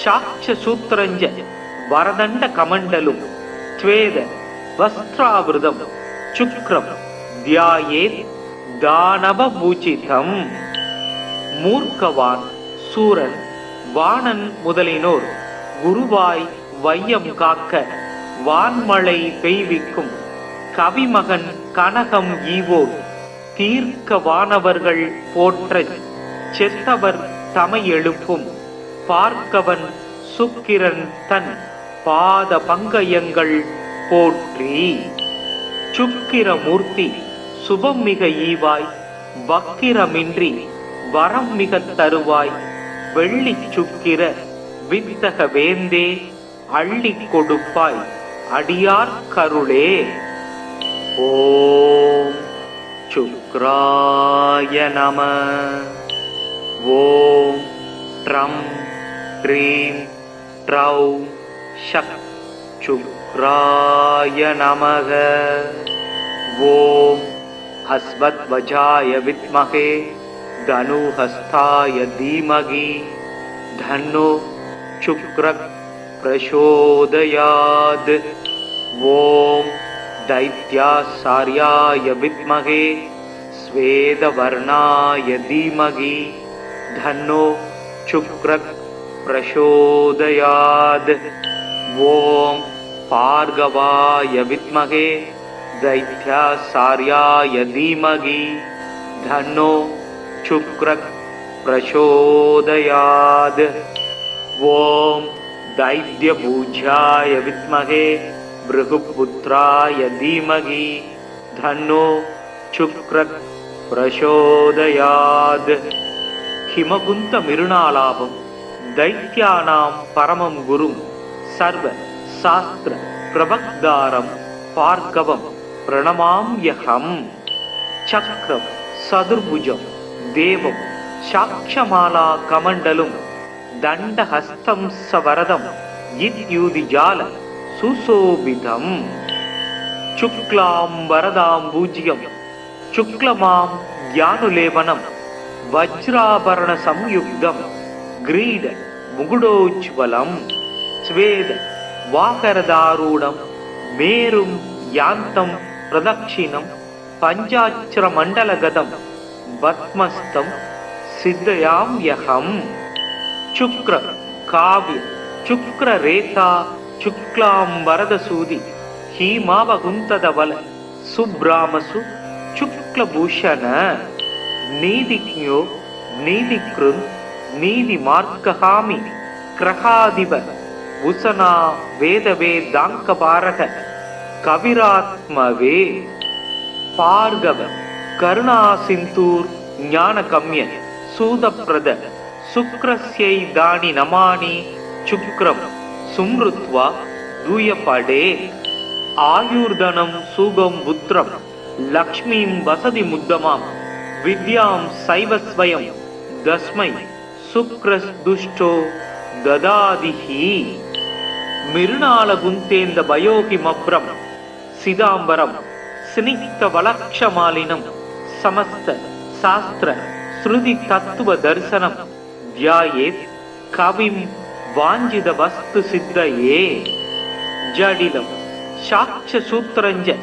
साक्ष्यसूत्रञ्च वरदण्ड कमण्डलुं स्वेद वस्त्रावृतं शुक्रं ध्यायेत् दानवपूजितं. மூர்க்கவான் சூரன் வாணன் முதலினோர் குருவாய் வையம் காக்க வான்மழை பெய்விக்கும் கவிமகன் கனகம் ஈவோர் தீர்க்க வானவர்கள் போற்றச் செத்தவர் தமை எழுப்பும் பார்க்கவன் சுக்கிரன் தன் பாத பங்கயங்கள் போற்றி. சுக்கிரமூர்த்தி சுபம் மிக ஈவாய் வக்கிரமின்றி வரம் மிக தருவாய் வெள்ளி சுக்கிர வித்தக வேந்தே அள்ளி கொடுப்பாய் அடியார் கருளே. ஓம் சுக்ராய நம. ஓம் ட்ரம் ட்ரீம் ட்ரௌம் ஷக் சுக்ராய நமக. ஓம் ஹஸ்வத்வஜாய வித்மகே தனுஹஸ்தாய தீமகி தன்னோ சுக்ரः பிரசோதயாத். ஓம் दैत्यासार्याय विद्महे स्वेदवर्णाय धीमहि धन्नो शुक्रः प्रचोदयात्. ओम भार्गवाय विद्महे दैत्यासार्याय धीमहि धन्नो शुक्रः प्रचोदयात्. ओम दैत्यपूज्याय विद्महे भृगुपुत्राय धीमहि धन्नो शुक्रः प्रचोदयात्. हिमकुंत मिरुणालाभं दैत्यानां परमं गुरुं सर्व शास्त्र பிரபக்தாரம் பார்கவம் பிரணமாம்யகம். சக்ரம் சதுர்புஜம் தேவம் சாக்ஷமாலா கமண்டலும் தண்டஹஸ்தம் சவரதம் இத்யூதிஜால சுசோபிதம். சுக்லாம் வரதாம் பூஜ்யம் சுக்லமாம் ஞானுலேபனம் வஜ்ராபரண சம்யுக்தம் கிரீட முகுடோஜ்வலம். ஸ்வேத வாகரதாரூடம் மேரும் யாந்தம் பிரதக்ஷிணம் பஞ்சாட்சர மண்டலகதம் பத்மஸ்தம் சித்தயாம்யகம். சுக்ர காவ்ய சுக்ர ரேதா சுக்லாம் வரதசூதி ஹீமாவகுந்ததவல சுப்ராமசு சுக்லபூஷண. நீதிக்ஞோ நீதிக்ருந் நீதி மார்க்ககாமி கிரகாதிப உசனா வேதவே தாங்கபாரக கவிராத்மவே. பார்கவ கருணா சிந்தூர் ஞான கம்ய சூதப்பிரத சுக்ரஸ்யை தானி நமானி சுக்ரம் சும்ருத்வா தூயபடே. ஆயுர்தனம் சூகம் புத்திரம் லக்ஷ்மீம் வசதி முத்தமாம் வித்யாம் சைவஸ்வயம் தஸ்மை சுக்ரஸ் துஷ்டோ ததாதிஹி. மிருணால குந்தேந்த பயோகி மப்ரம் சிதாம்பரம் ஸ்னிக்த வலக்ஷமாலினம் சமஸ்த சாஸ்திர ஸ்ருதி தத்துவ தரிசனம் தியாயேத் கவிம் வாஞ்சித வஸ்து சித்தயே. ஜடிலம் சாட்ச சூத்திரஞ்ச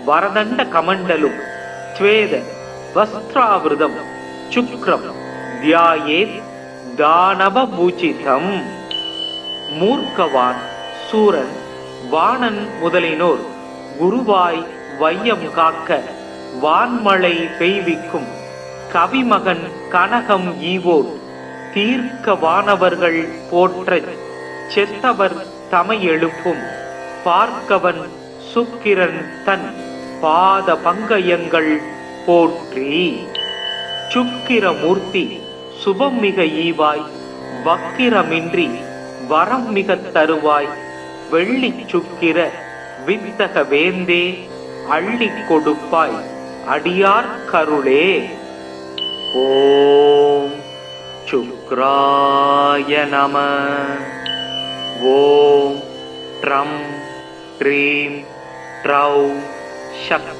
வரதண்ட கமண்டலும் ஸ்வேத வஸ்திராவிருதம் சுக்ரம் தியாயேத் தானவபூஜிதம். மூர்க்கவான் சூரன் வாணன் முதலினோர் குருவாய் வையம் காக்க வான்மழை பெய்விக்கும் கவிமகன் கனகம் ஈவோர் தீர்க்க வானவர்கள் போற்ற செத்தவர் தமை எழுப்பும் பார்க்கவன் சுக்கிரன் தன் பாத பங்கயங்கள் போற்றி. சுக்கிரமூர்த்தி சுபம் மிக ஈவாய் வக்கிரமின்றி வரம் மிக தருவாய் வெள்ளி சுக்கிர வித்தக வேந்தே அள்ளி கொடுப்பாய் அடியார் கருளே. ஓம் சுக்ராய நம. ஓம் ட்ரம் ட்ரீம் ட்ரௌ சக்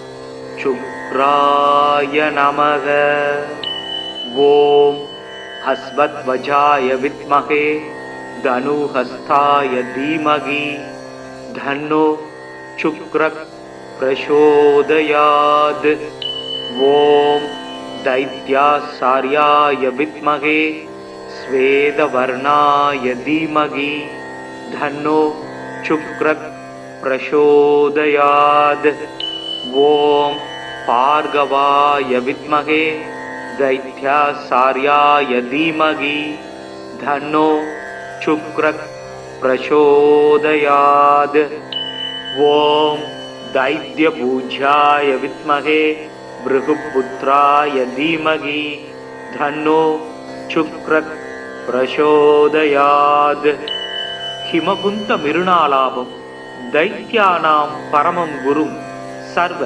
சுக்ராய நமக. ஓம் அஸ்வத்வஜாய வித்மகே தனுஹஸ்தாய தீமகி தன்னோ சுக்ரக் பிரசோதயாத். ஓம் தைத்யாசார்யாய வித்மகே ஸ்வேதவர்ணாய தீமகி தன்னோ சுக்ரக் பிரசோதயாத். ஓம் பார்கவாய வித்மகே தைத்யாசார்யாய தீமகி தன்னோ சுக்ரக் பிரசோதயாத். ஓம் தைத்யபூஜ்யாய வித்மகே பிருகுபுத்ராய தீமகி தன்னோ சுக்ரக் பிரசோதயாத். ஹிமகுந்த மிருணாலாபம் தைத்யானாம் பரமம் குரும் சர்வ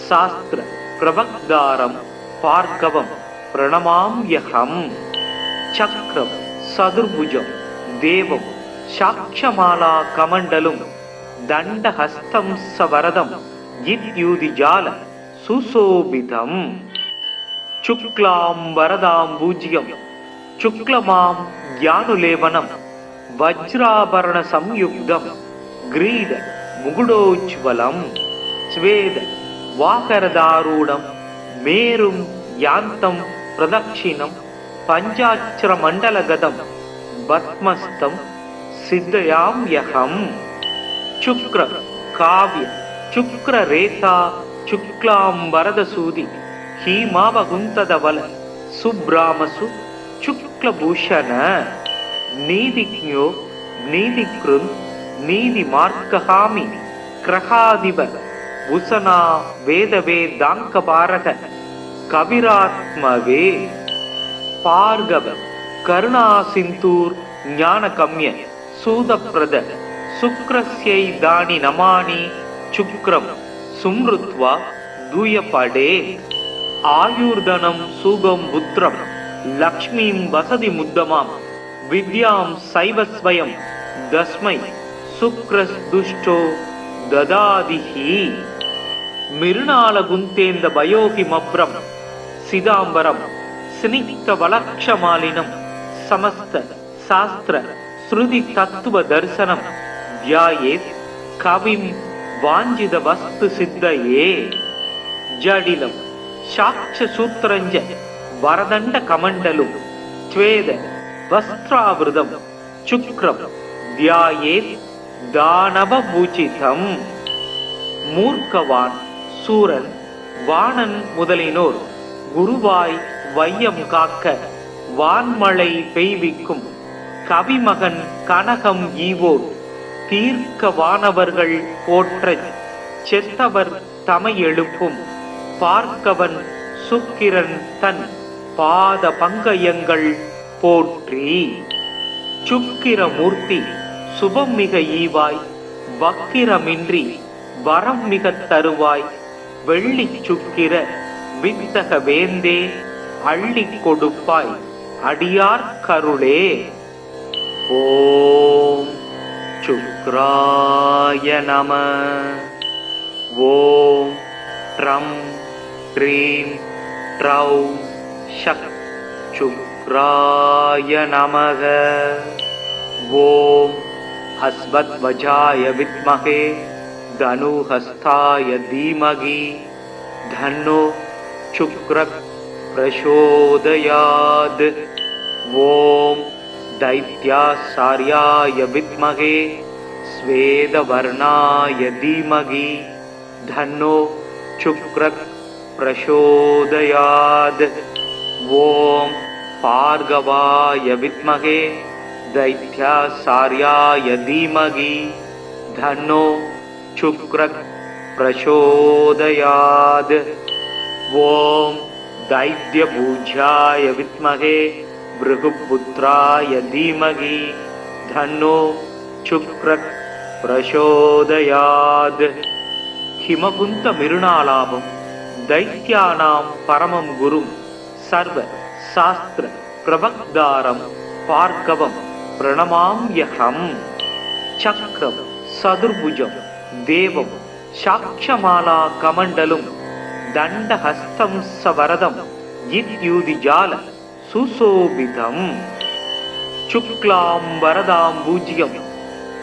சாஸ்திர பிரபக்தாரம் பார்கவம் பிரணமாம்யகம். சக்ரம் சதுர்புஜம் தேவம் சாக்ஷமாலா கமண்டலும் தண்டஹஸ்தம் சவரதம் இத்யூதிஜால சுசோபிதம். சுக்லாம் வரதாம் பூஜ்யம் சுக்லமாம் ஞானுலேபனம் வஜ்ராபரண சம்யுக்தம் கிரீட முகுடோஜ்வலம். ஸ்வேத வாகரதாரூடம் மேரும் யாந்தம் பிரதக்ஷிணம் பஞ்சாட்சர மண்டலகதம் பத்மஸ்தம் சித்தயாம்யகம். சுக்ர காவ்ய சுக்ர ரேதா சுக்லாம் வரதசூதி ஹீமாவகுந்ததவல சுப்ராமசு சுக்லபூஷண. நீதிக்ஞோ நீதிக்ருந் நீதி மார்க்ககாமி கிரகாதிப உசனா வேதவே தாங்கபாரக கவிராத்மவே. பார்கவ கருணா சிந்தூர் ஞான கம்ய சூதப்பிரத சுக்ரஸ்யை தானி நமானி சுக்ரம் சும்ருத்வா தூயபடே ஆயுர்தனம் சூகம் புத்திரம் லக்ஷ்மீம் வசதி முத்தமாம் வித்யாம் சைவஸ்வயம் தஸ்மை சுக்ரஸ் துஷ்டோ ததாதிஹி மிருணால குந்தேந்த பயோகி மப்ரம் சிதாம்பரம் ஸ்னிக்த வலக்ஷமாலினம் சமஸ்த சாஸ்திர ஸ்ருதி தத்துவ தரிசனம் தியாயேத் கவிம் வாஞ்சித வஸ்து சித்தயே ஜடிலம் சாட்ச சூத்திரஞ்ச வரதண்ட கமண்டலும் ஸ்வேத வஸ்திராவிருதம் சுக்ரம் தியாயேத் தானவ பூஜிதம் மூர்க்கவான் சூரன் வாணன் முதலினோர் குருவாய் வையம் காக்க வான்மழை பெய்விக்கும் கவிமகன் கனகம் ஈவோர் தீர்க்க வானவர்கள் போற்ற செத்தவர் தமை எழுப்பும் பார்க்கவன் சுக்கிரன் தன் பாத பங்கயங்கள் போற்றி சுக்கிரமூர்த்தி சுபம் மிக ஈவாய் வக்கிரமின்றி வரம் மிக தருவாய் வெள்ளி சுக்கிர வித்தக வேந்தே அள்ளி கொடுப்பாய் அடியார் கருளே. ஓம் சுக்ராய நம. ஓம் ட்ரம் ட்ரீம் ட்ரௌம் ஷக் சுக்ராய நமக. ஓம் அஸ்வத்வஜாய வித்மகே தனுஹஸ்தாய தீமகி தன்னோ சுக்ரக் பிரசோதயாத். ஓம் दैत्यासार्याय विद्महे स्वेदवर्णाय धीमहि धन्नो शुक्रः प्रचोदयात्. ओम भार्गवाय विद्महे दैत्यासार्याय धीमहि धन्नो शुक्रः प्रचोदयात्. ओम दैत्यपूज्याय विद्महे भृगुपुत्राय धीमहि धन्नो शुक्रः प्रचोदयात्. हिमकुंत मिरुणालाभं दैत्यानां परमं गुरुं सर्व शास्त्र प्रवक्तारं भार्गवं प्रणमाम्यहम्. चक्रं सदुर्भुजं देवं साक्षमाला कमण्डलुं दण्डहस्तं सवरदं इत्युदिजाल सुशोभितम्. शुक्लां वरदां पूज्यं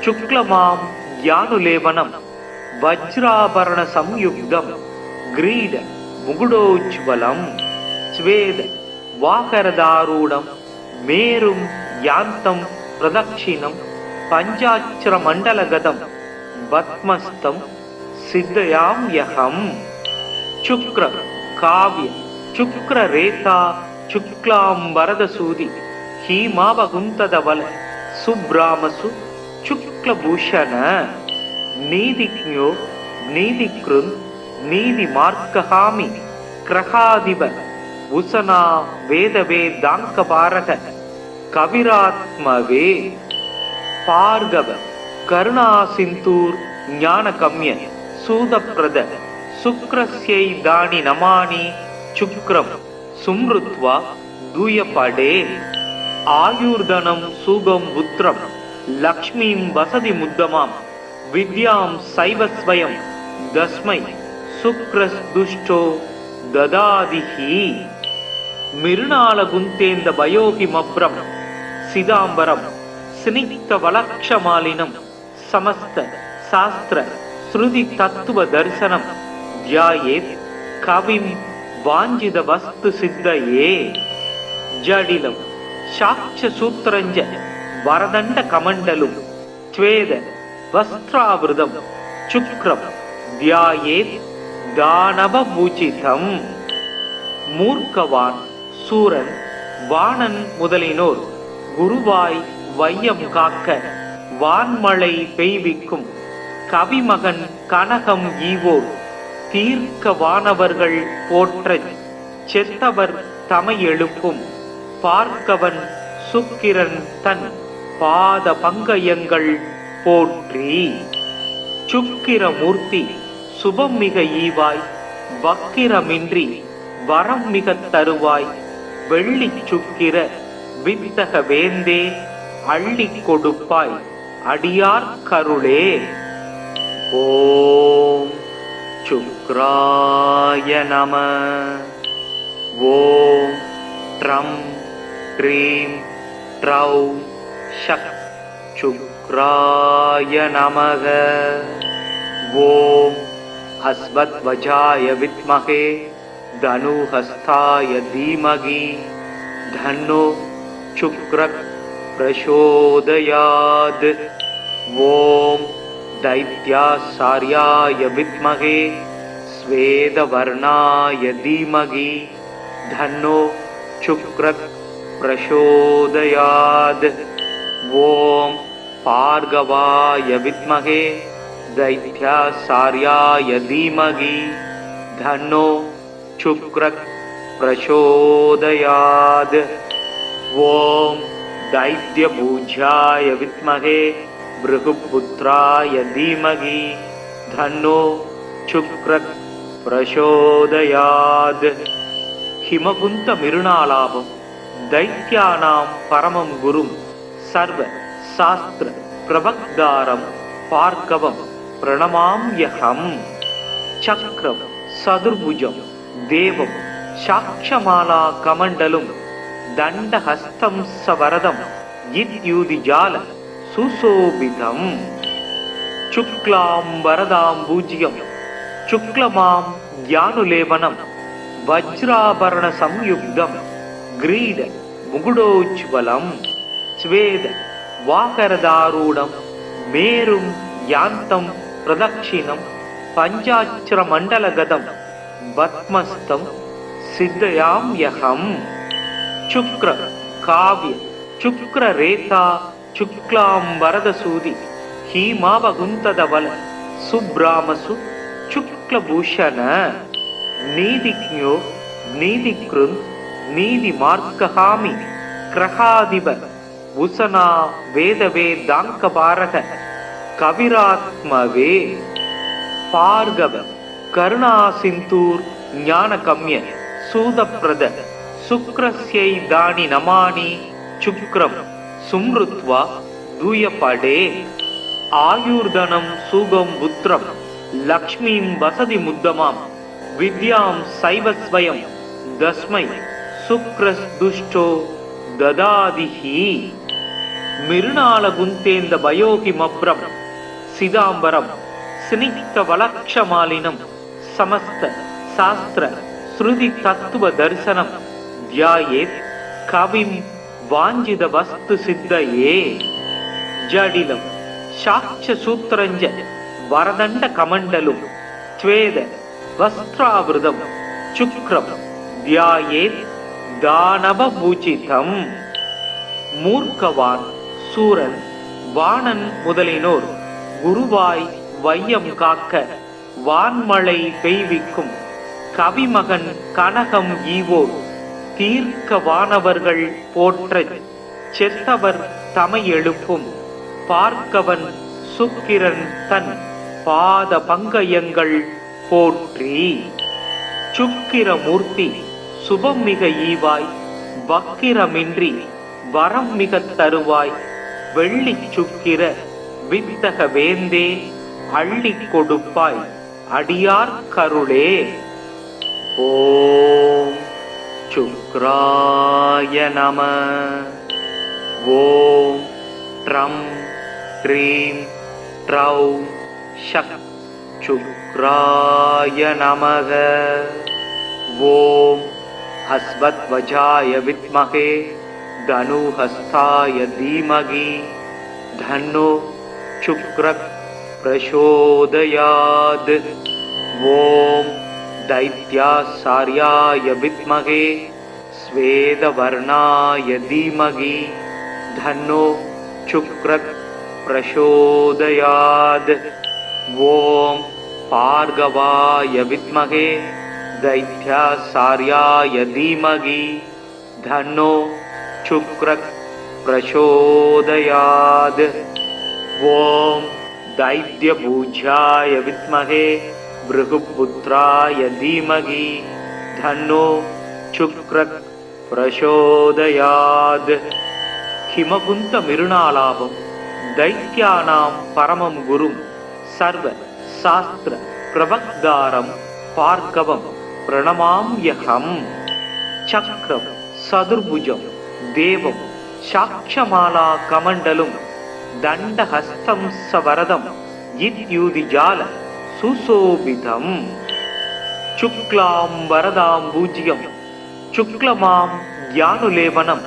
शुक्लमां ज्ञानुलेपनं वज्राभरण संयुक्तं ग्रीड मुकुटोज्ज्वलं स्वेद वाकरदारूढं मेरुं यान्तं प्रदक्षिणं पञ्चाक्षरमण्डलगतं पद्मस्तं सिद्धयाम्यहम्. शुक्र काव्य शुक्ररेता शुक्लां वरदसूदि हीमावकुन्तदवल सुब्रामसु शुक्लभूषण नीतिज्ञो नीतिकृन् नीतिमार्गहामि क्रहादिव उसना वेदवेदाङ्कपारक कविरात्मवे भार्गव करुणासिन्धूर् ज्ञानकम्य सूदप्रद शुक्रस्यै दानि नमानि शुक्रं सुमृत्वा दूयपडे आयुर्धनं सुगं पुत्रं लक्ष्मीं वसति मुद्दमां विद्यां सैवस्वयं दस्मै शुक्रस्दुष्टो ददादिहि. मिरुणालगुन्तेन्द भयोहिमभ्रं सिदाम्बरं स्निग्धवलक्षमालिनं समस्त शास्त्र श्रुति तत्व दर्शनं ध्यायेत् कविं वाञ्छित वस्तु सिद्धये. जडिलं साक्ष्यसूत्रञ्च वरदण्ड कमण्डलुं स्वेद वस्त्रावृतं शुक्रं ध्यायेत् दानवपूजितम्. மூர்க்கவான் சூரன் வாணன் முதலினோர் குருவாய் வையம் காக்க வான்மழை பெய்விக்கும் கவிமகன் கனகம் ஈவோர் தீர்க்க வானவர்கள் போற்ற செத்தவர் தமை எழுப்பும் பார்க்கவன் சுக்கிரன் தன் பாத பங்கயங்கள் போற்றி. சுக்கிரமூர்த்தி சுபம் மிக ஈவாய், வக்கிரமின்றி வரம் மிகத் தருவாய், வெள்ளி சுக்கிர வித்தக வேந்தே அள்ளிக் கொடுப்பாய், அடியார் கருளே. ஓம் சுக்ராய நம. ஓம் ட்ரம் ட்ரீம் ட்ரௌம் ஷக் சுக்ராய நமக. ஓம் அஸ்வத்வஜாய வித்மகே தனுஹஸ்தாய தீமகி தன்னோ சுக்ரக் பிரசோதயாத். ஓம் दैत्यासार्याय विद्महे स्वेदवर्णाय धीमहि धन्नो शुक्रः प्रचोदयात्. ओम भार्गवाय विद्महे दैत्यासार्याय धीमहि धन्नो शुक्रः प्रचोदयात्. ओम दैत्यभुजाय विद्महे भृगुपुत्राय धीमहि धन्नो शुक्रः प्रचोदयात्. हिमकुंत मिरुणालाभम दैत्यानां परमं गुरुं सर्व शास्त्र प्रवक्तारं भार्गवं प्रणमाम्यहं. चक्रं सदुर्भुजं देवं साक्षमाला कमण्डलुं दण्डहस्तं सवरदं इत्युदिजाल सुशोभितं. शुक्लां वरदाम्बुजं शुक्लमां ज्ञानुलेपनं वज्राभरण संयुक्तं ग्रीड मुकुटोज्ज्वलं स्वेद वाकरदारूढं मेरुं यान्तं प्रदक्षिणं पञ्चाक्षरमण्डलगतं पद्मस्तं सिद्धयाम्यहं. शुक्र काव्य शुक्ररेता शुक्लां वरदसूदि हीमावगुंतदवल सुब्रामसु शुक्लभूषण. नीतिज्ञो नीतिकृन् नीतिमार्गहामि ग्रहाधिप उशना वेदवेदाङ्कपारक कविरात्मवे. भार्गव करुणासिन्धूर् ज्ञानगम्य सूदप्रद शुक्रस्यै दानि नमानि शुक्रं सुमृत्वा दूयपडे. आयुर्धनं सुगं पुत्रं लक्ष्मीं वसति मुद्दमां विद्यां सैव स्वयं तस्मै शुक्रस्दुष्टो ददादिहि. मिरुणालगुन्तेन्द भयोहिमभ्रं सिदाम्बरं स्निग्धवलक्षमालिनं समस्त शास्त्र श्रुति तत्व दर्शनं ध्यायेत् कविं वाञ्छित वस्तु सिद्धये. जडिलं साक्ष्य सूत्रञ्च वरदण्ड कमण्डलुं स्वेद वस्त्रावृतं शुक्रं ध्यायेत् दानवपूजितं. மூர்க்கவான் சூரன் வாணன் முதலினோர் குருவாய் வையம் காக்க வான்மழை பெய்விக்கும் கவிமகன் கனகம் ஈவோர் தீர்க்க வானவர்கள் போற்றச் செத்தவர் தமை எழுப்பும் பார்க்கவன் சுக்கிரன் தன் பாத பங்கயங்கள் போற்றி. சுக்கிரமூர்த்தி சுபம் மிக ஈவாய், வக்கிரமின்றி வரம் மிகத் தருவாய், வெள்ளி சுக்கிர வித்தக வேந்தே அள்ளிக் கொடுப்பாய், அடியார் கருளே. ஓம் சுக்ராய நம. ஓம் ட்ரம் ட்ரீம் ட்ரௌம் ஷக் சுக்ராய நமக. ஓம் அஸ்வத்வஜாய வித்மகே தனுஹஸ்தாய தீமகி தன்னோ சுக்ரக் பிரசோதயாத். ஓம் दैत्यासार्याय विद्महे स्वेदवर्णाय धीमहि धन्नो शुक्रः प्रचोदयात्. ओम भार्गवाय विद्महे दैत्यासार्याय धीमहि धन्नो शुक्रः प्रचोदयात्. ஓம் தைத்யபூஜ்யாய வித்மகே பிருகுபுத்ராய தீமகி தன்னோ சுக்ரக் பிரசோதயாத். ஹிமகுந்த மிருணாலாபம் தைத்யானாம் பரமம் குரும் சர்வ சாஸ்திர பிரவக்தாரம் பார்கவம் பிரணமாம்யகம். சக்ரம் சதுர்புஜம் தேவம் சாக்ஷமாலா கமண்டலும் தண்டஹஸ்தம் சவரதம் இத்யூதிஜால சுசோபிதம். சுக்லாம் வரதாம் பூஜ்யம் சுக்லமாம் ஞானுலேபனம்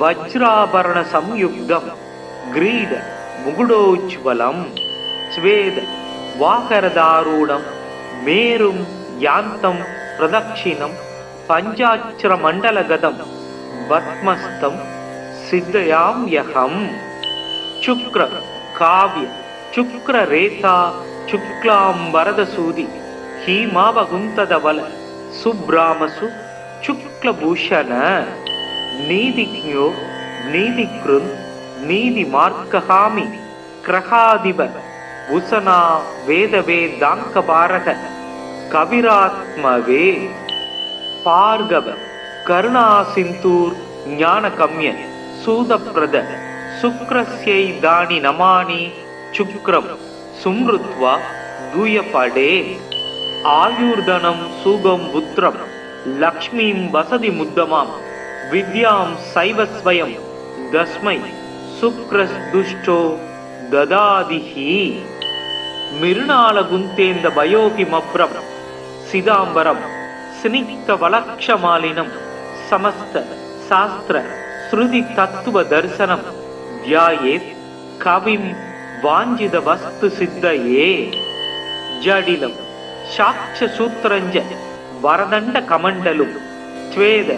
வஜ்ராபரண சம்யுக்தம் கிரீட முகுடோஜ்வலம். ஸ்வேத வாகரதாரூடம் மேரும் யாந்தம் பிரதக்ஷிணம் பஞ்சாட்சர மண்டலகதம் பத்மஸ்தம் சித்தயாம்யகம். சுக்ர காவ்ய சுக்ர ரேதா சுக்லாம் வரதசூதி ஹீமாவகுந்ததவல சுப்ராமசு சுக்லபூஷண. நீதிஜ்ஞோ நீதிக்ருந் நீதி மார்க்கஹாமி கிரகாதிப உசனா வேதவேதாங்க பாரக கவிராத்மவே. பார்கவ கருணா சிந்தூர் ஞான கம்ய சூதப்ரத சுக்ரஸ்யை தானி நமானி சுக்ரம் சும்ருத்வா தூயபடே. ஆயுர்தனம் சூகம் புத்திரம் லக்ஷ்மீம் வசதி முத்தமாம் வித்யாம் சைவஸ்வயம் தஸ்மை சுக்ரஸ்துஷ்டோ ததாதிஹி. மிருணால குந்தேந்த பயோகிமப்ரம் சிதாம்பரம் ஸ்னிக்த வலக்ஷமாலினம் சமஸ்த சாஸ்திர ஸ்ருதி தத்துவ தரிசனம் தியாயேத் கவிம் வாஞ்சித வஸ்து சித்தயே. ஜடிலம் சாட்ச சூத்திரஞ்ச வரதண்ட கமண்டலும் ஸ்வேத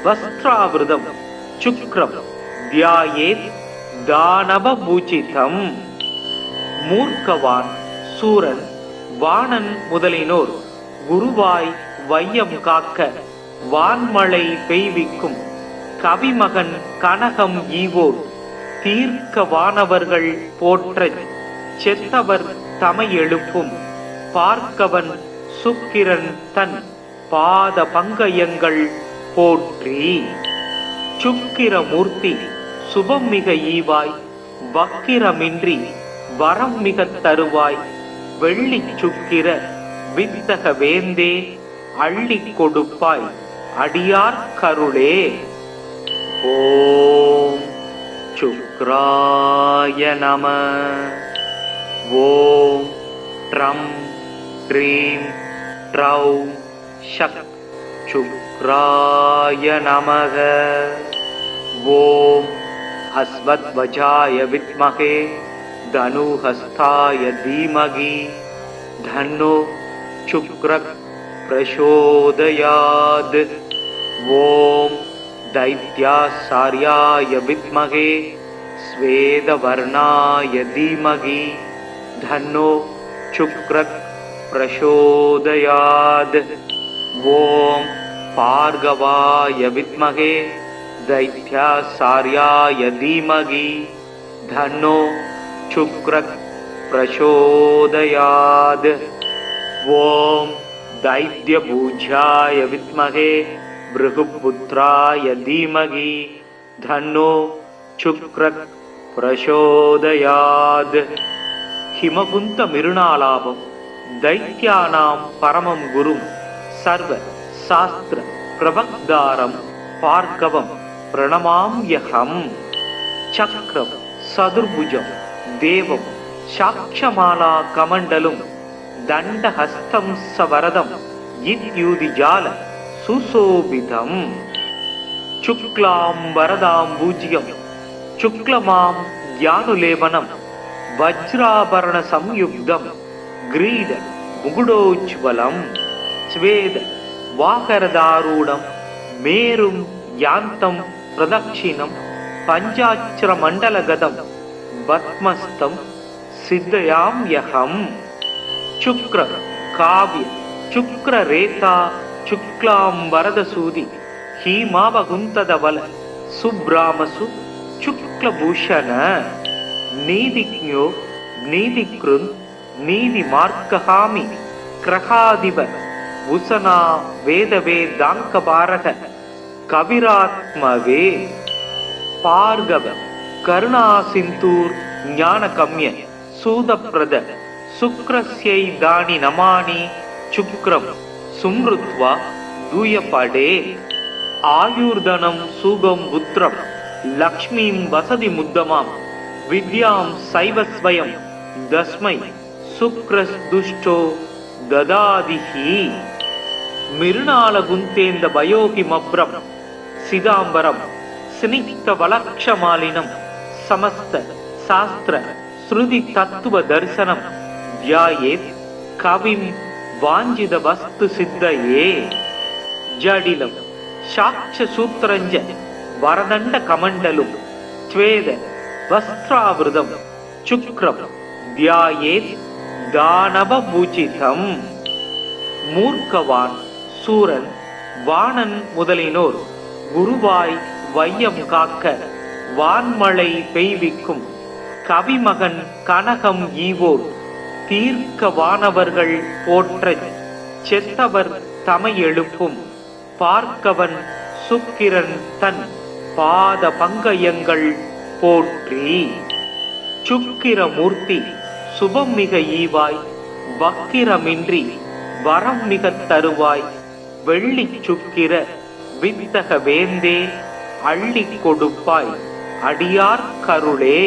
வஸ்திராவிருதம் சுக்ரம் தியாயேத் தானவ பூஜிதம். மூர்க்கவான் சூரன் வாணன் முதலினோர் குருவாய் வையம் காக்க வான்மழை பெய்விக்கும் கவிமகன் கனகம் ஈவோர் தீர்க்க வானவர்கள் போற்ற செத்தவர் தமை எழுப்பும் பார்க்கவன் சுக்கிரன் தன் பாத பங்கயங்கள் போற்றி. சுக்கிரமூர்த்தி சுபம் மிக ஈவாய் வக்கிரமின்றி வரம் மிக தருவாய் வெள்ளி சுக்கிர வித்தக வேந்தே அள்ளி கொடுப்பாய் அடியார் கருளே. ஓம் சுக்ராய நம. ஓம் ட்ரம் ட்ரீம் ட்ரௌம் ஷக் சுக்ராய நமக. ஓம் அஸ்வத்வஜாய வித்மகே தனுஹஸ்தாய தீமகி தன்னோ சுக்ரக் பிரசோதயாத். ஓம் தைத்யாசார்யாய வித்மகே ஸ்வேதவர்ணாய தீமகி தன்னோ சுக்ரக் பிரசோதயாத். ஓம் பார்கவாய வித்மகே தைத்யாசார்யாய தீமகி தன்னோ சுக்ரக் பிரசோதயாத். ஓம் தைத்யபூஜ்யாய வித்மகே பிருகுபுத்ராய தீமகி தன்னோ சுக்ரக் பிரசோதயாத். ஹிமகுந்த மிருணாலாபம் தைத்யானாம் பரமம் குரும் சர்வ சாஸ்திர பிரவக்தாரம் பார்கவம் பிரணமாம்யகம். சக்ரம் சதுர்புஜம் தேவம் சாக்ஷமாலா கமண்டலும் தண்டஹஸ்தம் சவரதம் இத்யூதிஜால சுசோபிதம். சுக்லாம் வரதாம் பூஜ்யம் சுக்லமாம் ஞானுலேபனம் வஜ்ராபரண சம்யுக்தம் கிரீட முகுடோஜ்வலம். ஸ்வேத வாகரதாரூடம் மேரும் யாந்தம் பிரதக்ஷிணம் பஞ்சாட்சர மண்டலகதம் பத்மஸ்தம் சித்தயாம்யகம். சுக்ர காவ்ய சுக்ர ரேதா சுக்லாம் வரதசூதி ஹீமாவகுந்ததவல சுப்ராமசு சுக்லபூஷண. நீதிக்ஞோ நீதிக்ருந் நீதி மார்க்ககாமி கிரகாதிப உசனா வேதவே தாங்கபாரக கவிராத்மவே பார்கவ கருணா சிந்தூர் ஞான கம்ய சூதப்ரத சுக்ரஸ்யை தானி நமானி சுக்ரம் சும்ருத்வா தூயபடே ஆயுர்தனம் சூகம் புத்திரம் லக்ஷ்மீம் வசதி முத்தமாம் வித்யாம் சைவஸ்வயம் தஸ்மை சுக்ரஸ் துஷ்டோ ததாதிஹி மிருணால குந்தேந்த பயோகிமப்ரம் சிதாம்பரம் ஸ்னிக்த வலக்ஷமாலினம் சமஸ்த சாஸ்திர ஸ்ருதி தத்துவ தரிசனம் தியாயேத் கவிம் வாஞ்சித வஸ்து சித்தயே ஜடிலம் சாட்ச சூத்திரஞ்ச வரதண்ட கமண்டலும் ஸ்வேத வஸ்திராவிருதம் சுக்ரம் தியாயேத் தானவ பூஜிதம். மூர்க்கவான் சூரன் வாணன் முதலினோர் குருவாய் வையம் காக்க வான்மழை பெய்விக்கும் கவிமகன் கனகம் ஈவோர் தீர்க்க வானவர்கள் போற்ற செத்தவர் தமை எழுப்பும் பார்க்கவன் சுக்கிரன் தன் பாத பங்கயங்கள் போற்றி. சுக்கிரமூர்த்தி சுபம் மிக ஈவாய் வக்கிரமின்றி வரம் மிக தருவாய் வெள்ளி சுக்கிர வித்தக வேந்தே அள்ளி கொடுப்பாய் அடியார் கருளே.